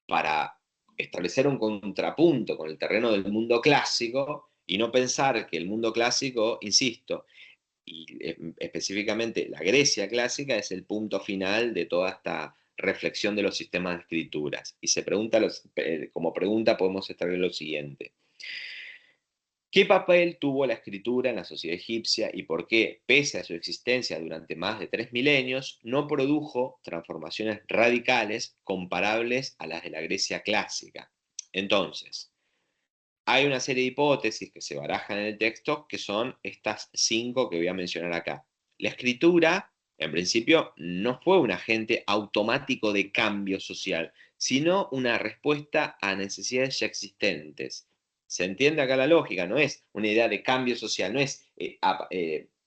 para establecer un contrapunto con el terreno del mundo clásico, y no pensar que el mundo clásico, insisto, y específicamente la Grecia clásica, es el punto final de toda esta reflexión de los sistemas de escrituras. Y se pregunta, como pregunta podemos extraer lo siguiente: ¿qué papel tuvo la escritura en la sociedad egipcia y por qué, pese a su existencia durante más de 3 milenios, no produjo transformaciones radicales comparables a las de la Grecia clásica? Entonces, hay una serie de hipótesis que se barajan en el texto, que son estas 5 que voy a mencionar acá. La escritura, en principio, no fue un agente automático de cambio social, sino una respuesta a necesidades ya existentes. ¿Se entiende acá la lógica? No es una idea de cambio social, no es la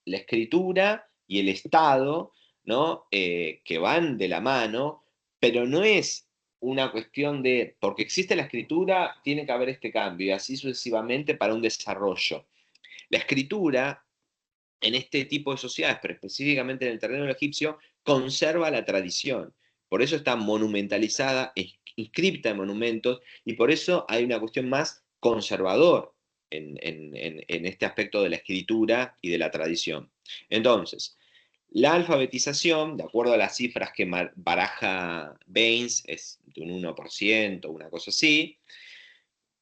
escritura y el Estado, ¿no? Que van de la mano, pero no es una cuestión de, porque existe la escritura, tiene que haber este cambio, y así sucesivamente para un desarrollo. La escritura, en este tipo de sociedades, pero específicamente en el terreno egipcio, conserva la tradición. Por eso está monumentalizada, inscripta en monumentos, y por eso hay una cuestión más conservador en este aspecto de la escritura y de la tradición. Entonces, la alfabetización, de acuerdo a las cifras que baraja Baynes, es de un 1%, una cosa así,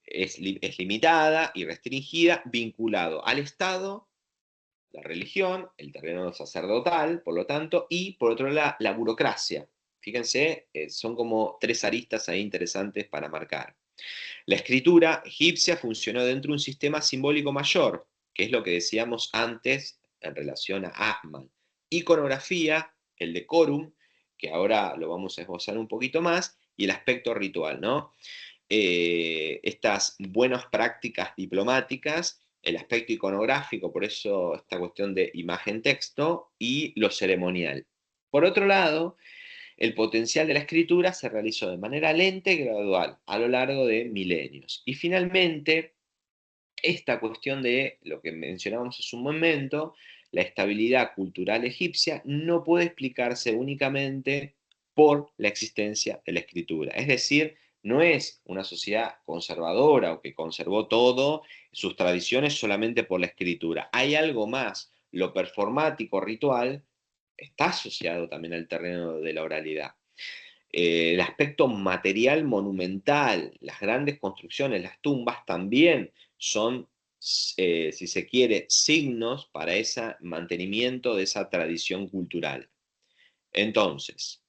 es limitada y restringida, vinculado al Estado, la religión, el terreno sacerdotal, por lo tanto, y por otro lado, la burocracia. Fíjense, son como 3 aristas ahí interesantes para marcar. La escritura egipcia funcionó dentro de un sistema simbólico mayor, que es lo que decíamos antes en relación a Assmann. Iconografía, el decorum, que ahora lo vamos a esbozar un poquito más, y el aspecto ritual, ¿no? Estas buenas prácticas diplomáticas, el aspecto iconográfico, por eso esta cuestión de imagen-texto, y lo ceremonial. Por otro lado, el potencial de la escritura se realizó de manera lenta y gradual a lo largo de milenios. Y finalmente, esta cuestión de lo que mencionábamos hace un momento, la estabilidad cultural egipcia no puede explicarse únicamente por la existencia de la escritura. Es decir, no es una sociedad conservadora o que conservó todo, sus tradiciones solamente por la escritura. Hay algo más. Lo performático, ritual, está asociado también al terreno de la oralidad. El aspecto material monumental, las grandes construcciones, las tumbas también son, si se quiere, signos para ese mantenimiento de esa tradición cultural. Entonces,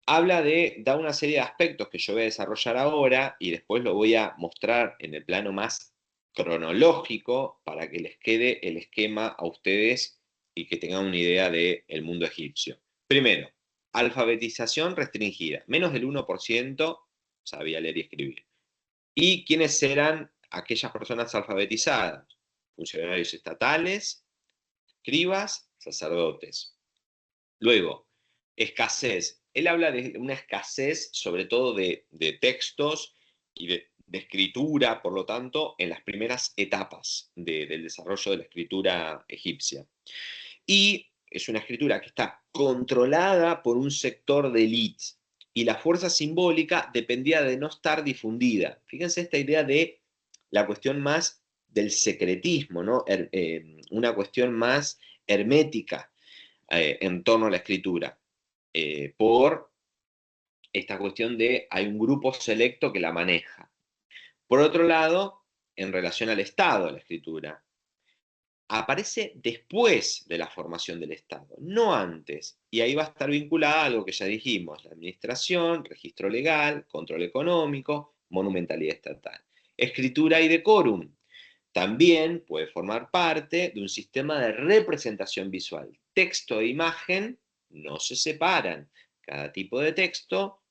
da una serie de aspectos que yo voy a desarrollar ahora y después lo voy a mostrar en el plano más cronológico para que les quede el esquema a ustedes y que tengan una idea del mundo egipcio. Primero, alfabetización restringida. Menos del 1% sabía leer y escribir. ¿Y quiénes eran aquellas personas alfabetizadas? Funcionarios estatales, escribas, sacerdotes. Luego, escasez. Él habla de una escasez, sobre todo de textos y de escritura, por lo tanto, en las primeras etapas del desarrollo de la escritura egipcia. Y es una escritura que está controlada por un sector de élite, y la fuerza simbólica dependía de no estar difundida. Fíjense esta idea de la cuestión más del secretismo, ¿no? Una cuestión más hermética en torno a la escritura, por esta cuestión de hay un grupo selecto que la maneja. Por otro lado, en relación al Estado, la escritura aparece después de la formación del Estado, no antes. Y ahí va a estar vinculada a algo que ya dijimos: la administración, registro legal, control económico, monumentalidad estatal. Escritura y decorum también puede formar parte de un sistema de representación visual. Texto e imagen no se separan. Cada tipo de texto,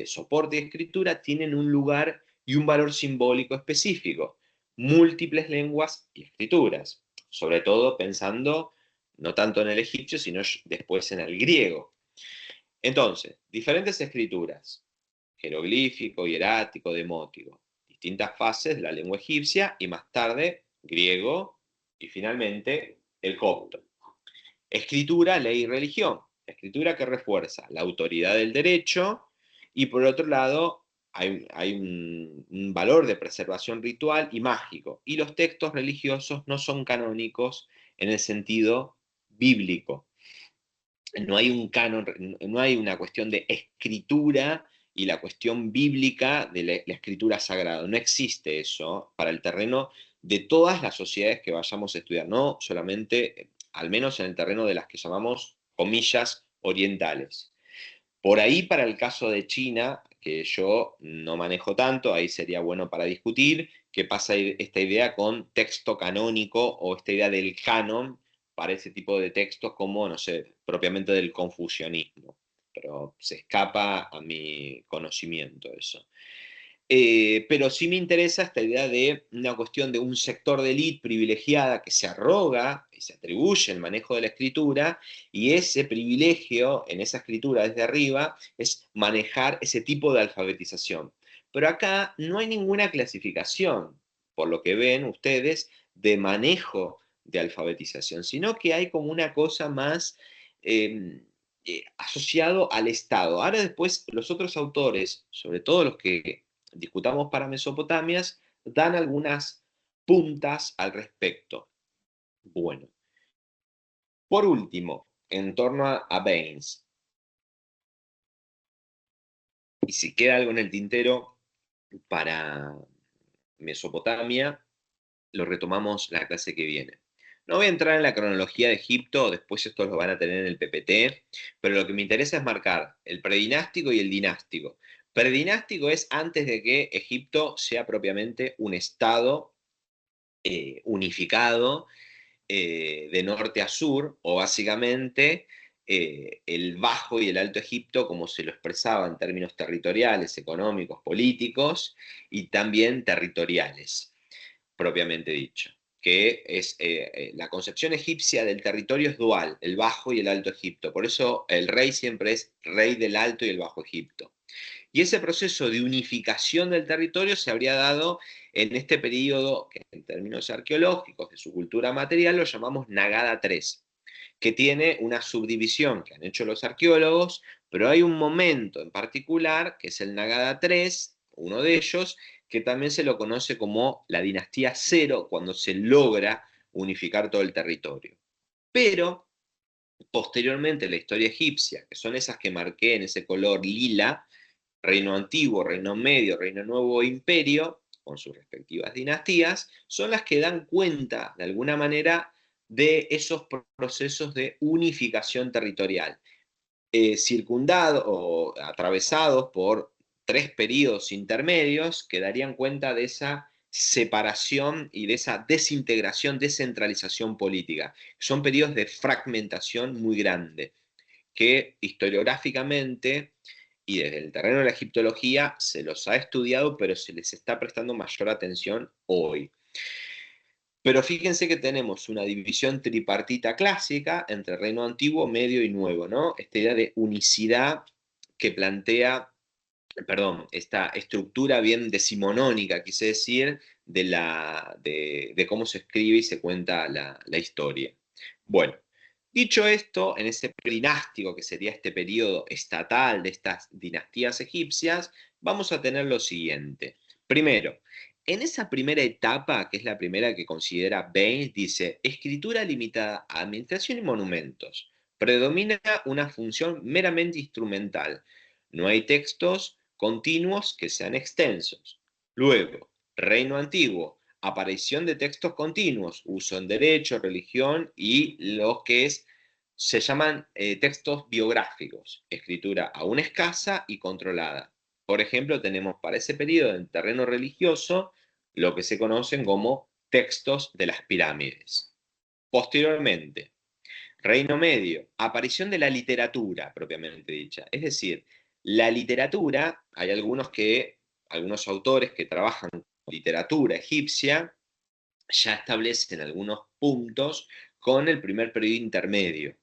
soporte y escritura tienen un lugar y un valor simbólico específico. Múltiples lenguas y escrituras, sobre todo pensando no tanto en el egipcio, sino después en el griego. Entonces, diferentes escrituras: jeroglífico, hierático, demótico, distintas fases de la lengua egipcia, y más tarde griego, y finalmente el copto. Escritura, ley y religión. Escritura que refuerza la autoridad del derecho, y por otro lado hay un valor de preservación ritual y mágico, y los textos religiosos no son canónicos en el sentido bíblico. No hay un canon, no hay una cuestión de escritura y la cuestión bíblica de la escritura sagrada. No existe eso para el terreno de todas las sociedades que vayamos a estudiar, no solamente, al menos en el terreno de las que llamamos, comillas, orientales. Por ahí, para el caso de China, que yo no manejo tanto, ahí sería bueno para discutir qué pasa esta idea con texto canónico, o esta idea del canon para ese tipo de textos, como, no sé, propiamente del confucianismo. Pero se escapa a mi conocimiento eso. Pero sí me interesa esta idea de una cuestión de un sector de élite privilegiada que se arroga y se atribuye el manejo de la escritura, y ese privilegio en esa escritura desde arriba es manejar ese tipo de alfabetización. Pero acá no hay ninguna clasificación, por lo que ven ustedes, de manejo de alfabetización, sino que hay como una cosa más asociado al Estado. Ahora después los otros autores, sobre todo los que discutamos para Mesopotamias, dan algunas puntas al respecto. Bueno, por último, en torno a Baines, y si queda algo en el tintero para Mesopotamia, lo retomamos la clase que viene. No voy a entrar en la cronología de Egipto, después estos lo van a tener en el PPT, pero lo que me interesa es marcar el predinástico y el dinástico. Predinástico es antes de que Egipto sea propiamente un estado unificado de norte a sur, o básicamente el Bajo y el Alto Egipto, como se lo expresaba en términos territoriales, económicos, políticos y también territoriales, propiamente dicho. Que es la concepción egipcia del territorio es dual, el Bajo y el Alto Egipto. Por eso el rey siempre es rey del Alto y el Bajo Egipto. Y ese proceso de unificación del territorio se habría dado en este periodo que, en términos arqueológicos de su cultura material, lo llamamos Nagada III, que tiene una subdivisión que han hecho los arqueólogos, pero hay un momento en particular, que es el Nagada III, uno de ellos, que también se lo conoce como la dinastía cero, cuando se logra unificar todo el territorio. Pero posteriormente la historia egipcia, que son esas que marqué en ese color lila, reino antiguo, reino medio, reino nuevo e imperio, con sus respectivas dinastías, son las que dan cuenta, de alguna manera, de esos procesos de unificación territorial, circundados o atravesados por 3 periodos intermedios que darían cuenta de esa separación y de esa desintegración, descentralización política. Son periodos de fragmentación muy grande, que historiográficamente y desde el terreno de la egiptología se los ha estudiado, pero se les está prestando mayor atención hoy. Pero fíjense que tenemos una división tripartita clásica entre reino antiguo, medio y nuevo, ¿no? Esta idea de unicidad que plantea perdón, esta estructura bien decimonónica, quise decir, de cómo se escribe y se cuenta la historia. Bueno, dicho esto, en ese periodo dinástico, que sería este periodo estatal de estas dinastías egipcias, vamos a tener lo siguiente. Primero, en esa primera etapa, que es la primera que considera Baines, dice, escritura limitada a administración y monumentos. Predomina una función meramente instrumental. No hay textos continuos que sean extensos. Luego, Reino Antiguo, aparición de textos continuos, uso en derecho, religión y los que se llaman textos biográficos, escritura aún escasa y controlada. Por ejemplo, tenemos para ese periodo en terreno religioso lo que se conocen como textos de las pirámides. Posteriormente, Reino Medio, aparición de la literatura propiamente dicha. Es decir, la literatura, hay algunos autores que trabajan con literatura egipcia, ya establecen algunos puntos con el primer periodo intermedio,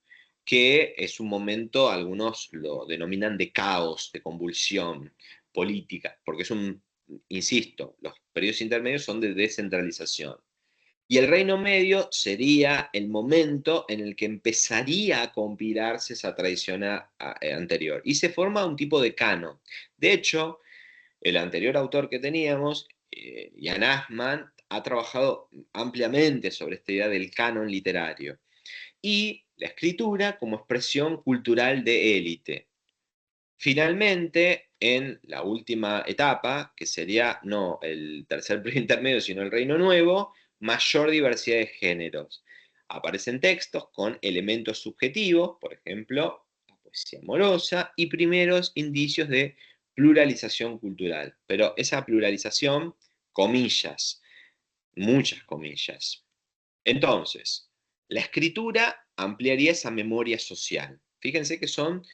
que es un momento, algunos lo denominan de caos, de convulsión política, porque insisto, los periodos intermedios son de descentralización. Y el Reino Medio sería el momento en el que empezaría a compilarse esa tradición anterior. Y se forma un tipo de canon. De hecho, el anterior autor que teníamos, Jan Assmann, ha trabajado ampliamente sobre esta idea del canon literario. Y la escritura como expresión cultural de élite. Finalmente, en la última etapa, que sería no el tercer periodo intermedio, sino el Reino Nuevo, mayor diversidad de géneros. Aparecen textos con elementos subjetivos, por ejemplo, la poesía amorosa, y primeros indicios de pluralización cultural. Pero esa pluralización, comillas, muchas comillas. Entonces, la escritura ampliaría esa memoria social. Fíjense que son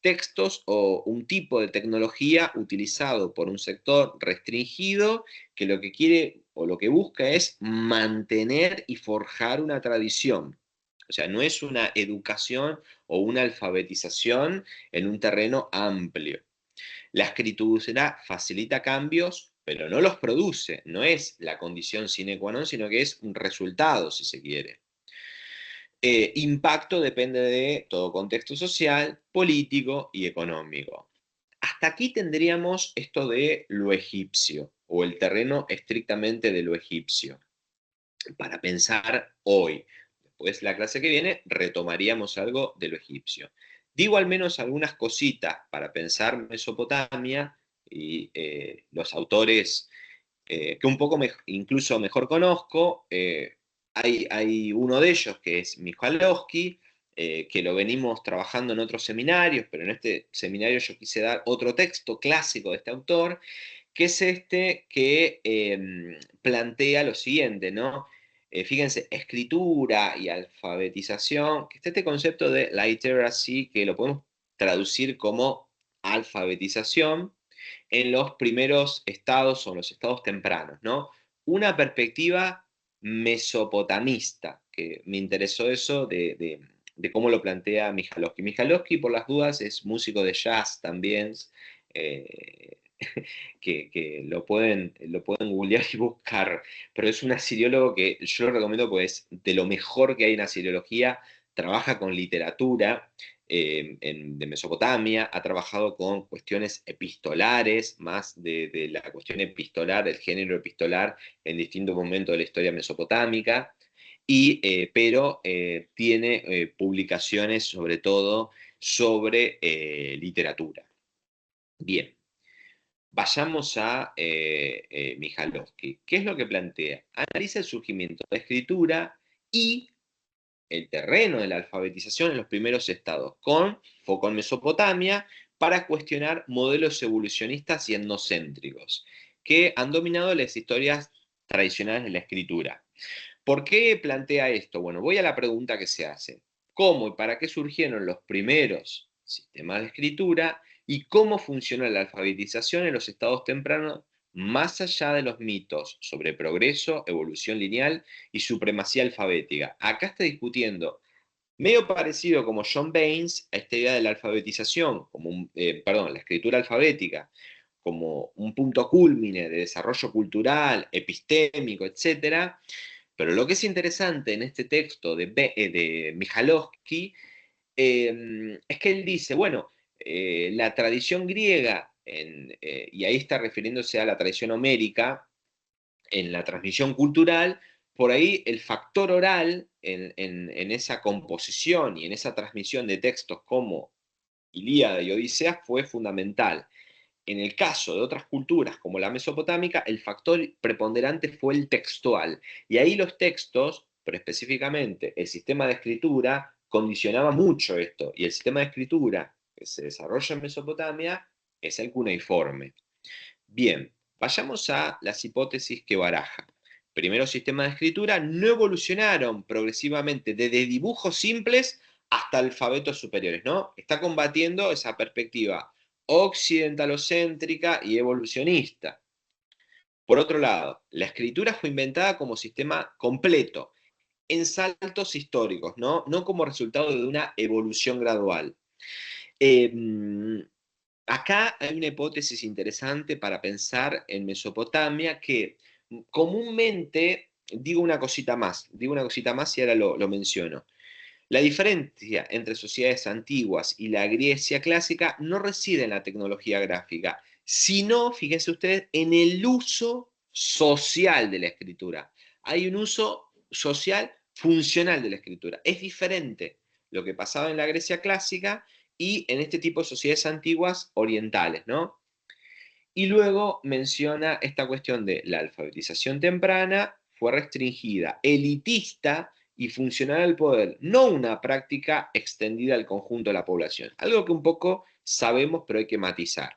textos o un tipo de tecnología utilizado por un sector restringido que lo que quiere o lo que busca es mantener y forjar una tradición. O sea, no es una educación o una alfabetización en un terreno amplio. La escritura facilita cambios, pero no los produce, no es la condición sine qua non, sino que es un resultado, si se quiere. Impacto depende de todo contexto social, político y económico. Hasta aquí tendríamos esto de lo egipcio, o el terreno estrictamente de lo egipcio, para pensar hoy. Después, la clase que viene, retomaríamos algo de lo egipcio. Digo al menos algunas cositas para pensar Mesopotamia y los autores que un poco incluso mejor conozco. Hay uno de ellos que es Michalowski, que lo venimos trabajando en otros seminarios, pero en este seminario yo quise dar otro texto clásico de este autor, que es este que plantea lo siguiente, ¿no? Fíjense, escritura y alfabetización, que está este concepto de literacy, que lo podemos traducir como alfabetización en los primeros estados o los estados tempranos, ¿no? Una perspectiva mesopotamista, que me interesó eso de cómo lo plantea Michalowski. Michalowski, por las dudas, es músico de jazz también, que lo pueden googlear y buscar, pero es un asiriólogo que yo lo recomiendo porque es de lo mejor que hay en asiriología, trabaja con literatura de Mesopotamia, ha trabajado con cuestiones epistolares, más de la cuestión epistolar, del género epistolar en distintos momentos de la historia mesopotámica, pero tiene publicaciones sobre todo sobre literatura. Bien. Vayamos a Michalowski. ¿Qué es lo que plantea? Analiza el surgimiento de la escritura y el terreno de la alfabetización en los primeros estados, con foco en Mesopotamia, para cuestionar modelos evolucionistas y etnocéntricos que han dominado las historias tradicionales de la escritura. ¿Por qué plantea esto? Bueno, voy a la pregunta que se hace. ¿Cómo y para qué surgieron los primeros sistemas de escritura y cómo funciona la alfabetización en los estados tempranos más allá de los mitos sobre progreso, evolución lineal y supremacía alfabética? Acá está discutiendo, medio parecido como John Baines, a esta idea de la alfabetización, la escritura alfabética, como un punto cúlmine de desarrollo cultural, epistémico, etc. Pero lo que es interesante en este texto de Michalowski es que él dice, bueno, la tradición griega, y ahí está refiriéndose a la tradición homérica, en la transmisión cultural, por ahí el factor oral en esa composición y en esa transmisión de textos como Ilíada y Odisea fue fundamental. En el caso de otras culturas como la mesopotámica, el factor preponderante fue el textual. Y ahí los textos, pero específicamente el sistema de escritura, condicionaba mucho esto. Y el sistema de escritura que se desarrolla en Mesopotamia es el cuneiforme. Bien, vayamos a las hipótesis que baraja. Primeros sistemas de escritura no evolucionaron progresivamente desde dibujos simples hasta alfabetos superiores, ¿no? Está combatiendo esa perspectiva occidentalocéntrica y evolucionista. Por otro lado, la escritura fue inventada como sistema completo, en saltos históricos, ¿no? No como resultado de una evolución gradual. Acá hay una hipótesis interesante para pensar en Mesopotamia que comúnmente, digo una cosita más y ahora lo menciono. La diferencia entre sociedades antiguas y la Grecia clásica no reside en la tecnología gráfica, sino, fíjense ustedes, en el uso social de la escritura. Hay un uso social funcional de la escritura. Es diferente lo que pasaba en la Grecia clásica y en este tipo de sociedades antiguas orientales, ¿no? Y luego menciona esta cuestión de la alfabetización temprana fue restringida, elitista y funcional al poder, no una práctica extendida al conjunto de la población. Algo que un poco sabemos, pero hay que matizar.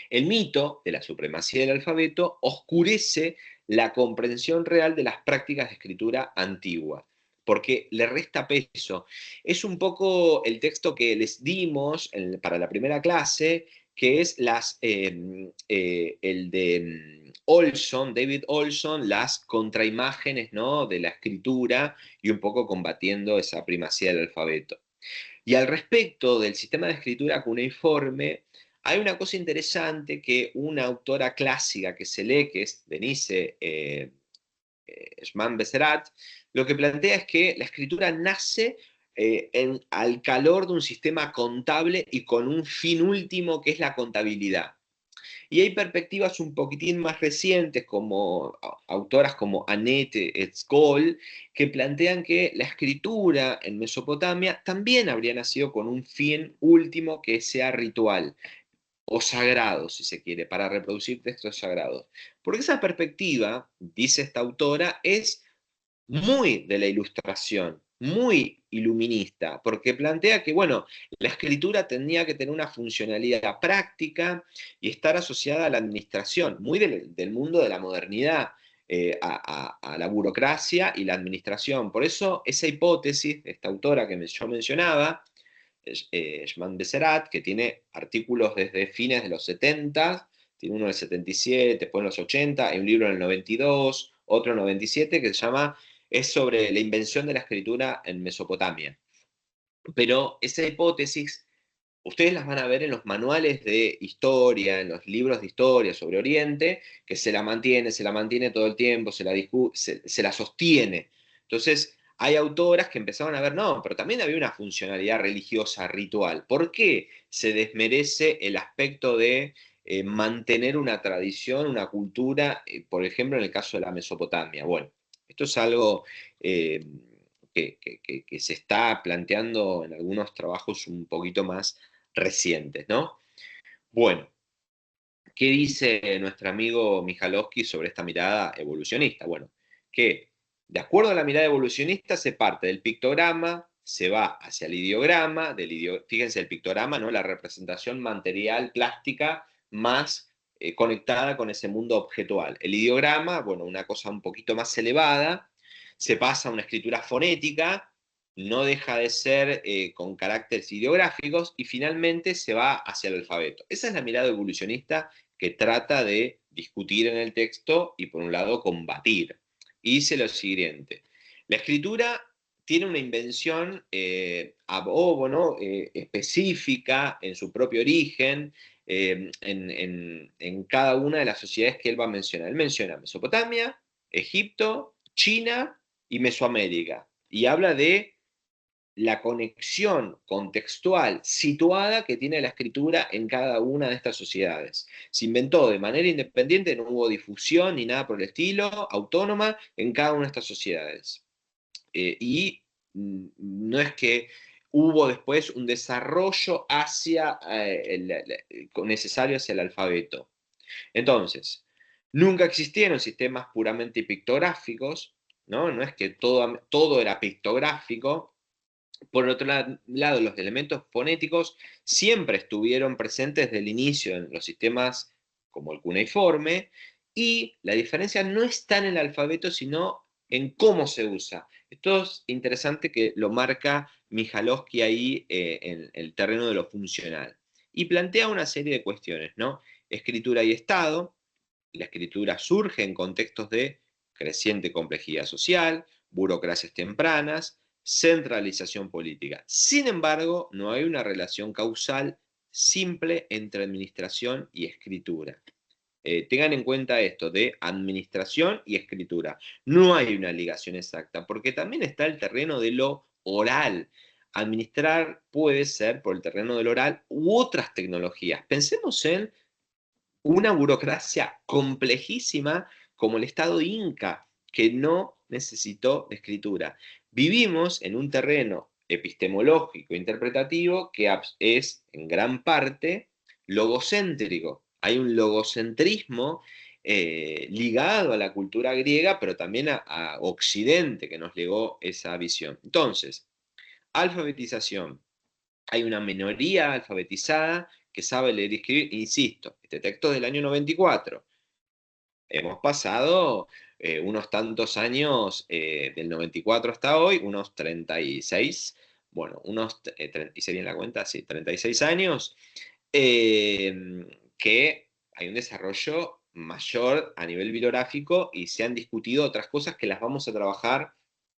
El mito de la supremacía del alfabeto oscurece la comprensión real de las prácticas de escritura antigua, porque le resta peso. Es un poco el texto que les dimos para la primera clase, que es el de Olson, David Olson, las contraimágenes, ¿no?, de la escritura y un poco combatiendo esa primacía del alfabeto. Y al respecto del sistema de escritura cuneiforme, hay una cosa interesante que una autora clásica que se lee, que es Denise Schman-Besserat, lo que plantea es que la escritura nace al calor de un sistema contable y con un fin último que es la contabilidad. Y hay perspectivas un poquitín más recientes, como autoras como Annette et al., que plantean que la escritura en Mesopotamia también habría nacido con un fin último que sea ritual o sagrado, si se quiere, para reproducir textos sagrados. Porque esa perspectiva, dice esta autora, es muy de la ilustración, muy iluminista, porque plantea que, bueno, la escritura tenía que tener una funcionalidad práctica y estar asociada a la administración, muy del mundo de la modernidad, a la burocracia y la administración. Por eso, esa hipótesis de esta autora que yo mencionaba, Schman-Besserat, que tiene artículos desde fines de los 70, tiene uno del 77, después en los 80, hay un libro en el 92, otro en el 97, que se llama, es sobre la invención de la escritura en Mesopotamia. Pero esa hipótesis, ustedes las van a ver en los manuales de historia, en los libros de historia sobre Oriente, que se la mantiene todo el tiempo, se la sostiene. Entonces, hay autoras que empezaron a ver, no, pero también había una funcionalidad religiosa, ritual. ¿Por qué se desmerece el aspecto de mantener una tradición, una cultura, por ejemplo, en el caso de la Mesopotamia? Bueno, esto es algo que se está planteando en algunos trabajos un poquito más recientes, ¿no? Bueno, ¿qué dice nuestro amigo Michalowski sobre esta mirada evolucionista? Bueno, que de acuerdo a la mirada evolucionista se parte del pictograma, se va hacia el ideograma, fíjense el pictograma, ¿no?, la representación material, plástica, más conectada con ese mundo objetual. El ideograma, bueno, una cosa un poquito más elevada, se pasa a una escritura fonética, no deja de ser con caracteres ideográficos, y finalmente se va hacia el alfabeto. Esa es la mirada evolucionista que trata de discutir en el texto y, por un lado, combatir. Y dice lo siguiente: la escritura tiene una invención ab ovo, ¿no? Específica en su propio origen, en cada una de las sociedades que él va a mencionar. Él menciona Mesopotamia, Egipto, China y Mesoamérica. Y habla de la conexión contextual situada que tiene la escritura en cada una de estas sociedades. Se inventó de manera independiente, no hubo difusión ni nada por el estilo, autónoma en cada una de estas sociedades. Y no es que hubo después un desarrollo hacia necesario hacia el alfabeto. Entonces, nunca existieron sistemas puramente pictográficos, ¿no? No es que todo era pictográfico. Por otro lado, los elementos fonéticos siempre estuvieron presentes desde el inicio en los sistemas como el cuneiforme, y la diferencia no está en el alfabeto, sino en cómo se usa. Esto es interesante que lo marca Michalowski ahí en el terreno de lo funcional. Y plantea una serie de cuestiones, ¿no? Escritura y Estado. La escritura surge en contextos de creciente complejidad social, burocracias tempranas, centralización política. Sin embargo, no hay una relación causal simple entre administración y escritura. Tengan en cuenta esto de administración y escritura. No hay una ligación exacta, porque también está el terreno de lo oral. Administrar puede ser por el terreno del oral u otras tecnologías. Pensemos en una burocracia complejísima como el Estado Inca, que no necesitó de escritura. Vivimos en un terreno epistemológico, interpretativo, que es en gran parte logocéntrico. Hay un logocentrismo ligado a la cultura griega, pero también a Occidente, que nos legó esa visión. Entonces, alfabetización. Hay una minoría alfabetizada que sabe leer y escribir. Insisto, este texto es del año 94. Hemos pasado unos tantos años, del 94 hasta hoy, unos 36, bueno, hice bien la cuenta, sí, 36 años, que hay un desarrollo mayor a nivel bibliográfico y se han discutido otras cosas que las vamos a trabajar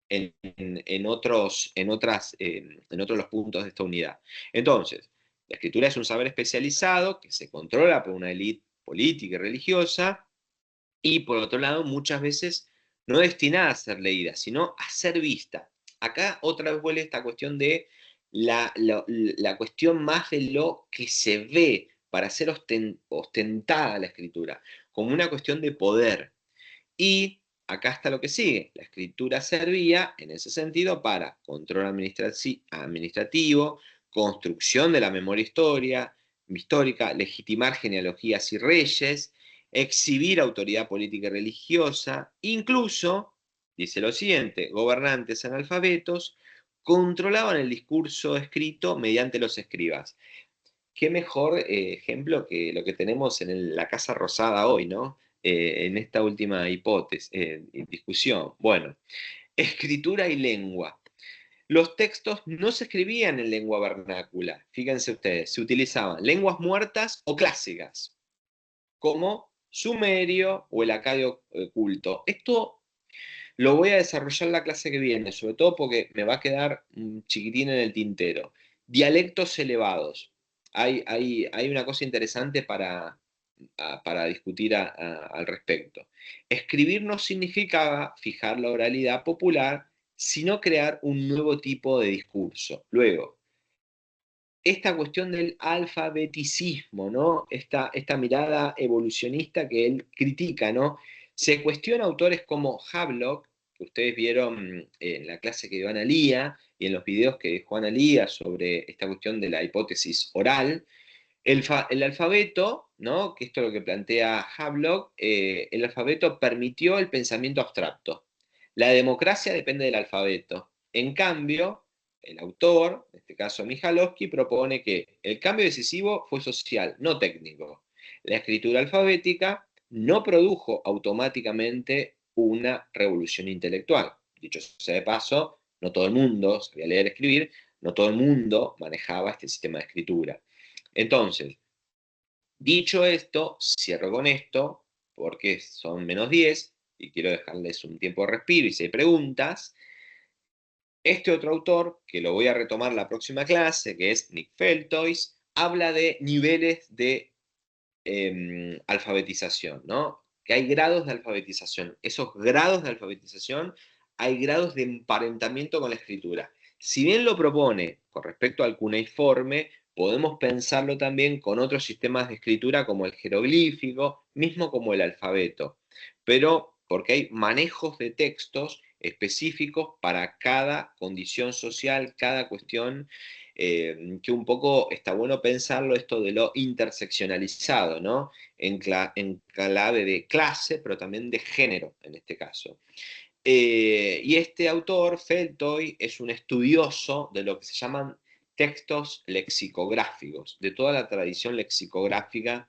en otros los puntos de esta unidad. Entonces, la escritura es un saber especializado que se controla por una élite política y religiosa, y por otro lado, muchas veces no destinada a ser leída, sino a ser vista. Acá otra vez vuelve esta cuestión de la cuestión más de lo que se ve para ser ostentada la escritura, como una cuestión de poder. Y acá está lo que sigue. La escritura servía, en ese sentido, para control administrativo, construcción de la memoria histórica, legitimar genealogías y reyes, exhibir autoridad política y religiosa, incluso, dice lo siguiente, gobernantes analfabetos controlaban el discurso escrito mediante los escribas. Qué mejor ejemplo que lo que tenemos en la Casa Rosada hoy, ¿no? En esta última hipótesis, discusión. Bueno, escritura y lengua. Los textos no se escribían en lengua vernácula, fíjense ustedes, se utilizaban lenguas muertas o clásicas, como sumerio o el acadio culto. Esto lo voy a desarrollar en la clase que viene, sobre todo porque me va a quedar un chiquitín en el tintero. Dialectos elevados. Hay una cosa interesante para discutir al respecto. Escribir no significaba fijar la oralidad popular, sino crear un nuevo tipo de discurso. Luego, esta cuestión del alfabeticismo, ¿no? Esta mirada evolucionista que él critica, ¿no? Se cuestiona autores como Havelock, que ustedes vieron en la clase que dio Ana Lía y en los videos que dejó Ana Lía sobre esta cuestión de la hipótesis oral. El alfabeto, ¿no? Que esto es lo que plantea Havelock, el alfabeto permitió el pensamiento abstracto. La democracia depende del alfabeto. En cambio, el autor, en este caso Michalowski, propone que el cambio decisivo fue social, no técnico. La escritura alfabética no produjo automáticamente una revolución intelectual. Dicho sea de paso, no todo el mundo sabía leer y escribir, no todo el mundo manejaba este sistema de escritura. Entonces, dicho esto, cierro con esto, porque son -10 y quiero dejarles un tiempo de respiro y si hay preguntas. Este otro autor, que lo voy a retomar la próxima clase, que es Nick Feltois, habla de niveles de alfabetización, ¿no? Que hay grados de alfabetización. Esos grados de alfabetización, hay grados de emparentamiento con la escritura. Si bien lo propone con respecto al cuneiforme, podemos pensarlo también con otros sistemas de escritura como el jeroglífico, mismo como el alfabeto. Pero porque hay manejos de textos específicos para cada condición social, cada cuestión, que un poco está bueno pensarlo esto de lo interseccionalizado, ¿no? En clave de clase, pero también de género, en este caso. Y este autor, Feltoy, es un estudioso de lo que se llaman textos lexicográficos, de toda la tradición lexicográfica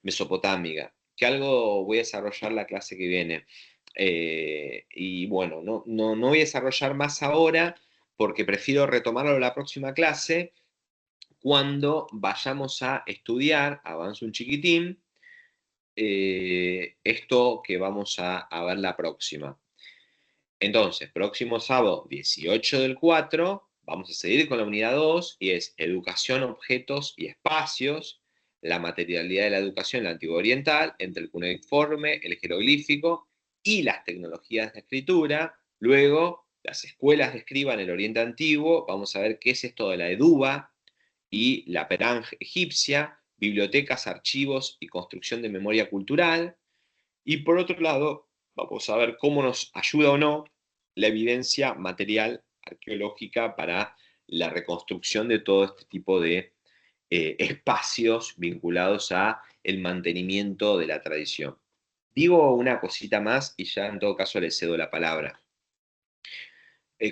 mesopotámica, que algo voy a desarrollar la clase que viene. Y bueno, no voy a desarrollar más ahora porque prefiero retomarlo en la próxima clase cuando vayamos a estudiar, avanzo un chiquitín, esto que vamos a ver la próxima. Entonces, próximo sábado, 18/4, vamos a seguir con la unidad 2 y es educación, objetos y espacios, la materialidad de la educación en la antigua oriental, entre el cuneiforme, el jeroglífico y las tecnologías de escritura. Luego, las escuelas de escriba en el Oriente Antiguo, vamos a ver qué es esto de la eduba y la perang egipcia, bibliotecas, archivos y construcción de memoria cultural. Y por otro lado, vamos a ver cómo nos ayuda o no la evidencia material arqueológica para la reconstrucción de todo este tipo de espacios vinculados a el mantenimiento de la tradición. Digo una cosita más y ya en todo caso le cedo la palabra.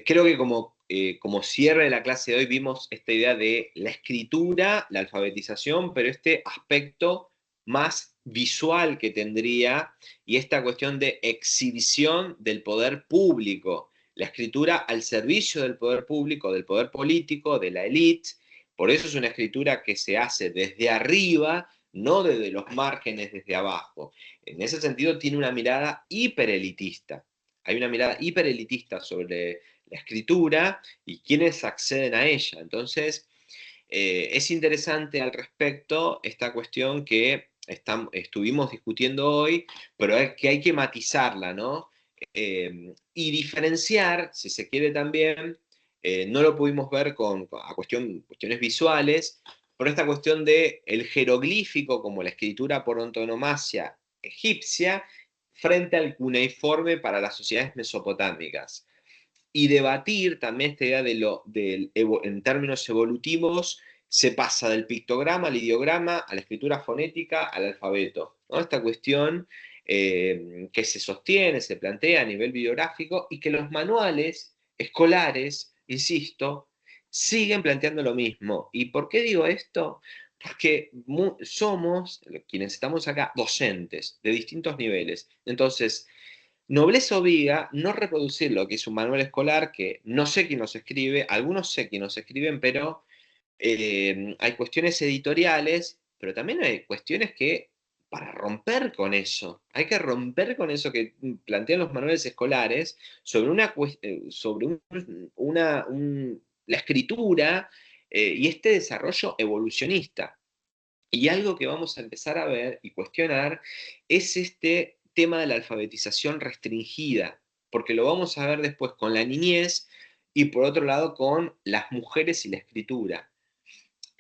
Creo que como cierre de la clase de hoy vimos esta idea de la escritura, la alfabetización, pero este aspecto más visual que tendría y esta cuestión de exhibición del poder público, la escritura al servicio del poder público, del poder político, de la élite. Por eso es una escritura que se hace desde arriba, no desde los márgenes, desde abajo. En ese sentido tiene una mirada hiperelitista. Hay una mirada hiperelitista sobre la escritura y quienes acceden a ella. Entonces, es interesante al respecto esta cuestión que estuvimos discutiendo hoy, pero es que hay que matizarla, ¿no? Y diferenciar, si se quiere también, no lo pudimos ver a cuestiones visuales, pero esta cuestión de el jeroglífico como la escritura por antonomasia egipcia frente al cuneiforme para las sociedades mesopotámicas. Y debatir también esta idea en términos evolutivos, se pasa del pictograma al ideograma, a la escritura fonética, al alfabeto, ¿no? Esta cuestión que se sostiene, se plantea a nivel bibliográfico y que los manuales escolares, insisto, siguen planteando lo mismo. ¿Y por qué digo esto? Porque somos, quienes estamos acá, docentes de distintos niveles. Entonces, nobleza obliga no reproducir lo que es un manual escolar, que no sé quién nos escribe, algunos sé quién nos escriben, pero hay cuestiones editoriales, pero también hay cuestiones que, para romper con eso, hay que romper con eso que plantean los manuales escolares sobre la escritura y este desarrollo evolucionista. Y algo que vamos a empezar a ver y cuestionar es este tema de la alfabetización restringida, porque lo vamos a ver después con la niñez y por otro lado con las mujeres y la escritura.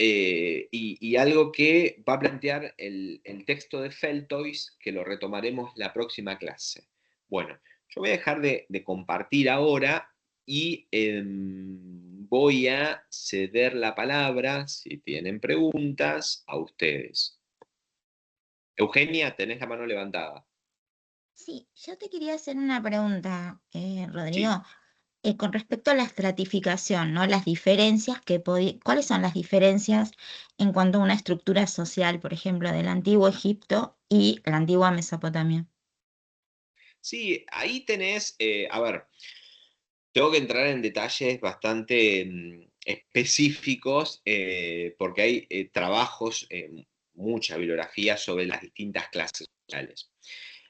Y algo que va a plantear el texto de Feltois, que lo retomaremos la próxima clase. Bueno, yo voy a dejar de compartir ahora y voy a ceder la palabra, si tienen preguntas, a ustedes. Eugenia, tenés la mano levantada. Sí, yo te quería hacer una pregunta, Rodrigo. Sí. Con respecto a la estratificación, ¿no? Las diferencias ¿cuáles son las diferencias en cuanto a una estructura social, por ejemplo, del antiguo Egipto y la antigua Mesopotamia? Sí, ahí tenés, a ver, tengo que entrar en detalles bastante específicos porque hay trabajos, mucha bibliografía sobre las distintas clases sociales.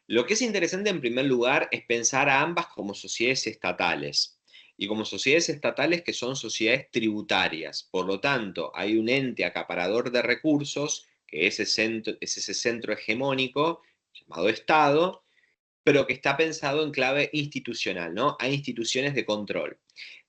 Lo que es interesante en primer lugar es pensar a ambas como sociedades estatales. y como sociedades estatales que son sociedades tributarias. Por lo tanto, hay un ente acaparador de recursos, que es ese centro hegemónico llamado Estado, pero que está pensado en clave institucional, ¿no? Hay instituciones de control.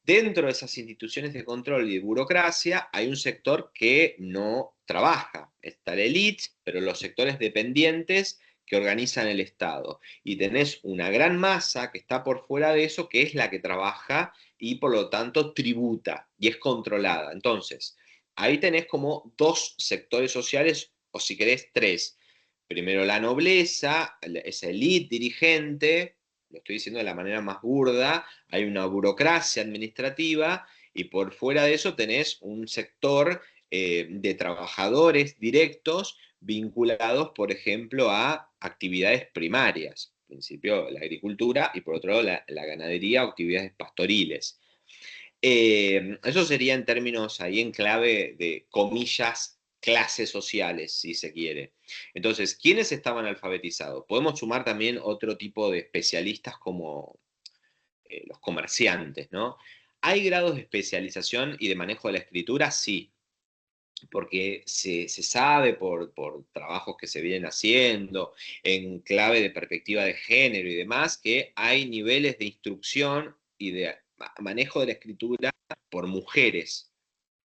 Dentro de esas instituciones de control y de burocracia hay un sector que no trabaja. Está la élite, pero los sectores dependientes que organizan el Estado. Y tenés una gran masa que está por fuera de eso, que es la que trabaja y por lo tanto tributa y es controlada. Entonces, ahí tenés como dos sectores sociales, o si querés, tres. Primero la nobleza, esa élite dirigente, lo estoy diciendo de la manera más burda, hay una burocracia administrativa y por fuera de eso tenés un sector de trabajadores directos vinculados, por ejemplo, a actividades primarias, en principio la agricultura y por otro lado la ganadería o actividades pastoriles. Eso sería en términos ahí en clave de comillas clases sociales, si se quiere. Entonces, ¿quiénes estaban alfabetizados? Podemos sumar también otro tipo de especialistas como los comerciantes, ¿no? ¿Hay grados de especialización y de manejo de la escritura? Sí, porque se sabe por trabajos que se vienen haciendo, en clave de perspectiva de género y demás, que hay niveles de instrucción y de manejo de la escritura por mujeres.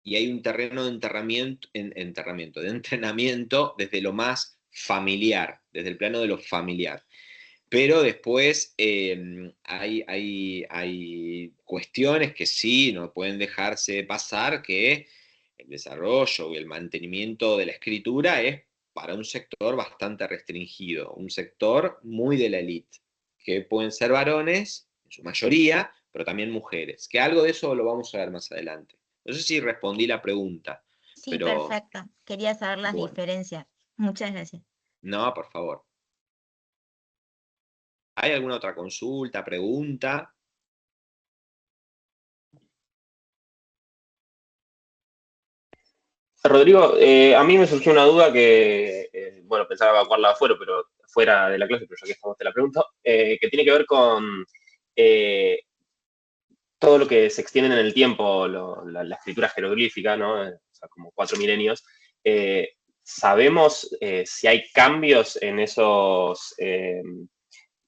Y hay un terreno de de entrenamiento desde lo más familiar, desde el plano de lo familiar. Pero después hay cuestiones que sí no pueden dejarse pasar, que el desarrollo y el mantenimiento de la escritura es para un sector bastante restringido, un sector muy de la élite, que pueden ser varones, en su mayoría, pero también mujeres, que algo de eso lo vamos a ver más adelante. No sé si respondí la pregunta, Sí, pero perfecto. Quería saber las bueno, diferencias. Muchas gracias. no, por favor. ¿Hay alguna otra consulta, pregunta? Rodrigo, a mí me surgió una duda que, bueno, pensaba evacuarla afuera, pero fuera de la clase, pero ya que estamos te la pregunto, que tiene que ver con todo lo que se extiende en el tiempo, la escritura jeroglífica, ¿no? O sea, como 4 milenios. ¿Sabemos si hay cambios en esos,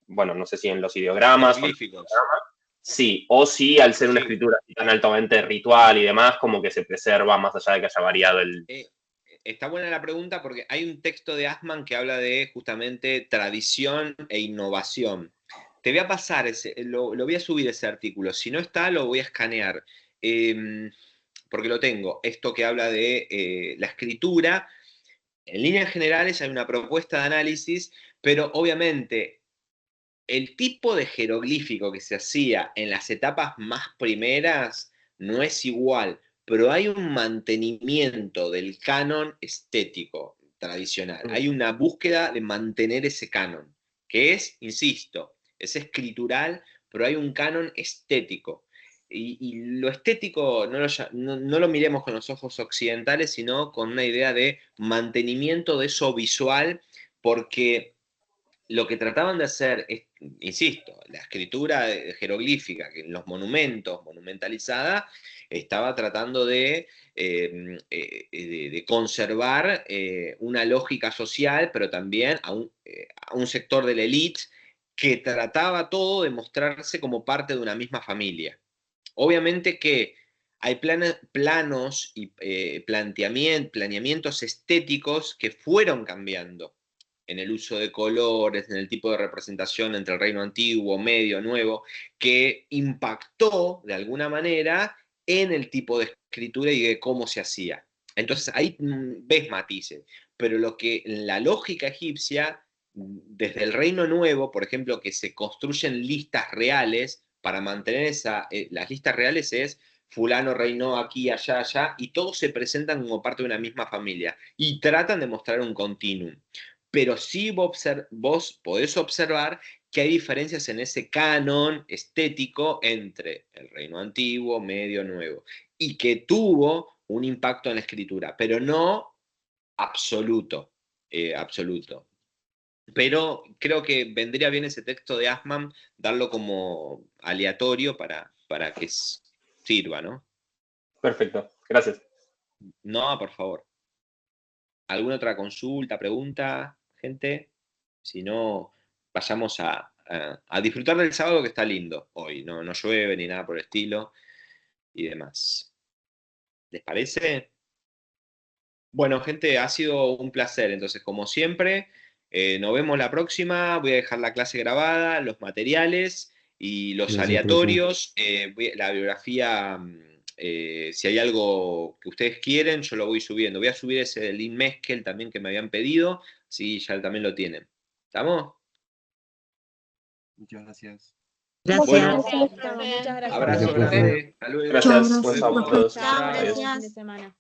bueno, no sé si en los ideogramas? Jeroglíficos. Sí, o si al ser una Sí. escritura tan altamente ritual y demás, como que se preserva más allá de que haya variado el... Está buena la pregunta porque hay un texto de Assmann que habla de justamente tradición e innovación. Te voy a pasar, lo voy a subir ese artículo. Si no está, lo voy a escanear. Porque lo tengo. Esto que habla de la escritura. En líneas generales hay una propuesta de análisis, pero obviamente el tipo de jeroglífico que se hacía en las etapas más primeras no es igual, pero hay un mantenimiento del canon estético tradicional. Hay una búsqueda de mantener ese canon, que es, insisto, es escritural, pero hay un canon estético. Y lo estético no lo miremos con los ojos occidentales, sino con una idea de mantenimiento de eso visual, porque lo que trataban de hacer es, insisto, la escritura jeroglífica, que en los monumentos, monumentalizada, estaba tratando de conservar una lógica social, pero también a un sector de la élite que trataba todo de mostrarse como parte de una misma familia. Obviamente que hay planos y planeamientos estéticos que fueron cambiando en el uso de colores, en el tipo de representación entre el reino antiguo, medio, nuevo, que impactó de alguna manera en el tipo de escritura y de cómo se hacía. Entonces ahí ves matices, pero lo que la lógica egipcia, desde el reino nuevo, por ejemplo, que se construyen listas reales para mantener las listas reales es fulano reinó aquí, allá, allá, y todos se presentan como parte de una misma familia y tratan de mostrar un continuum. Pero sí vos podés observar que hay diferencias en ese canon estético entre el reino antiguo, medio, nuevo, y que tuvo un impacto en la escritura, pero no absoluto, absoluto. Pero creo que vendría bien ese texto de Assmann, darlo como aleatorio para para que sirva, ¿no? Perfecto, gracias. No, por favor. ¿Alguna otra consulta, pregunta, gente? Si no, vayamos a disfrutar del sábado que está lindo hoy. No, no llueve ni nada por el estilo y demás. ¿Les parece? Bueno, gente, ha sido un placer. Entonces, como siempre, nos vemos la próxima. Voy a dejar la clase grabada, los materiales y los Gracias, profe. aleatorios. La bibliografía, si hay algo que ustedes quieren, yo lo voy subiendo. Voy a subir ese de Lynn Meskel también que me habían pedido. Sí, ya también lo tienen. ¿Estamos? Muchas gracias. Gracias. Bueno, Muchas gracias. abrazo Gracias, profe. grande. Hasta luego. Gracias, Nos buen vemos. sábado a todos. Chao, Adiós. gracias. semana.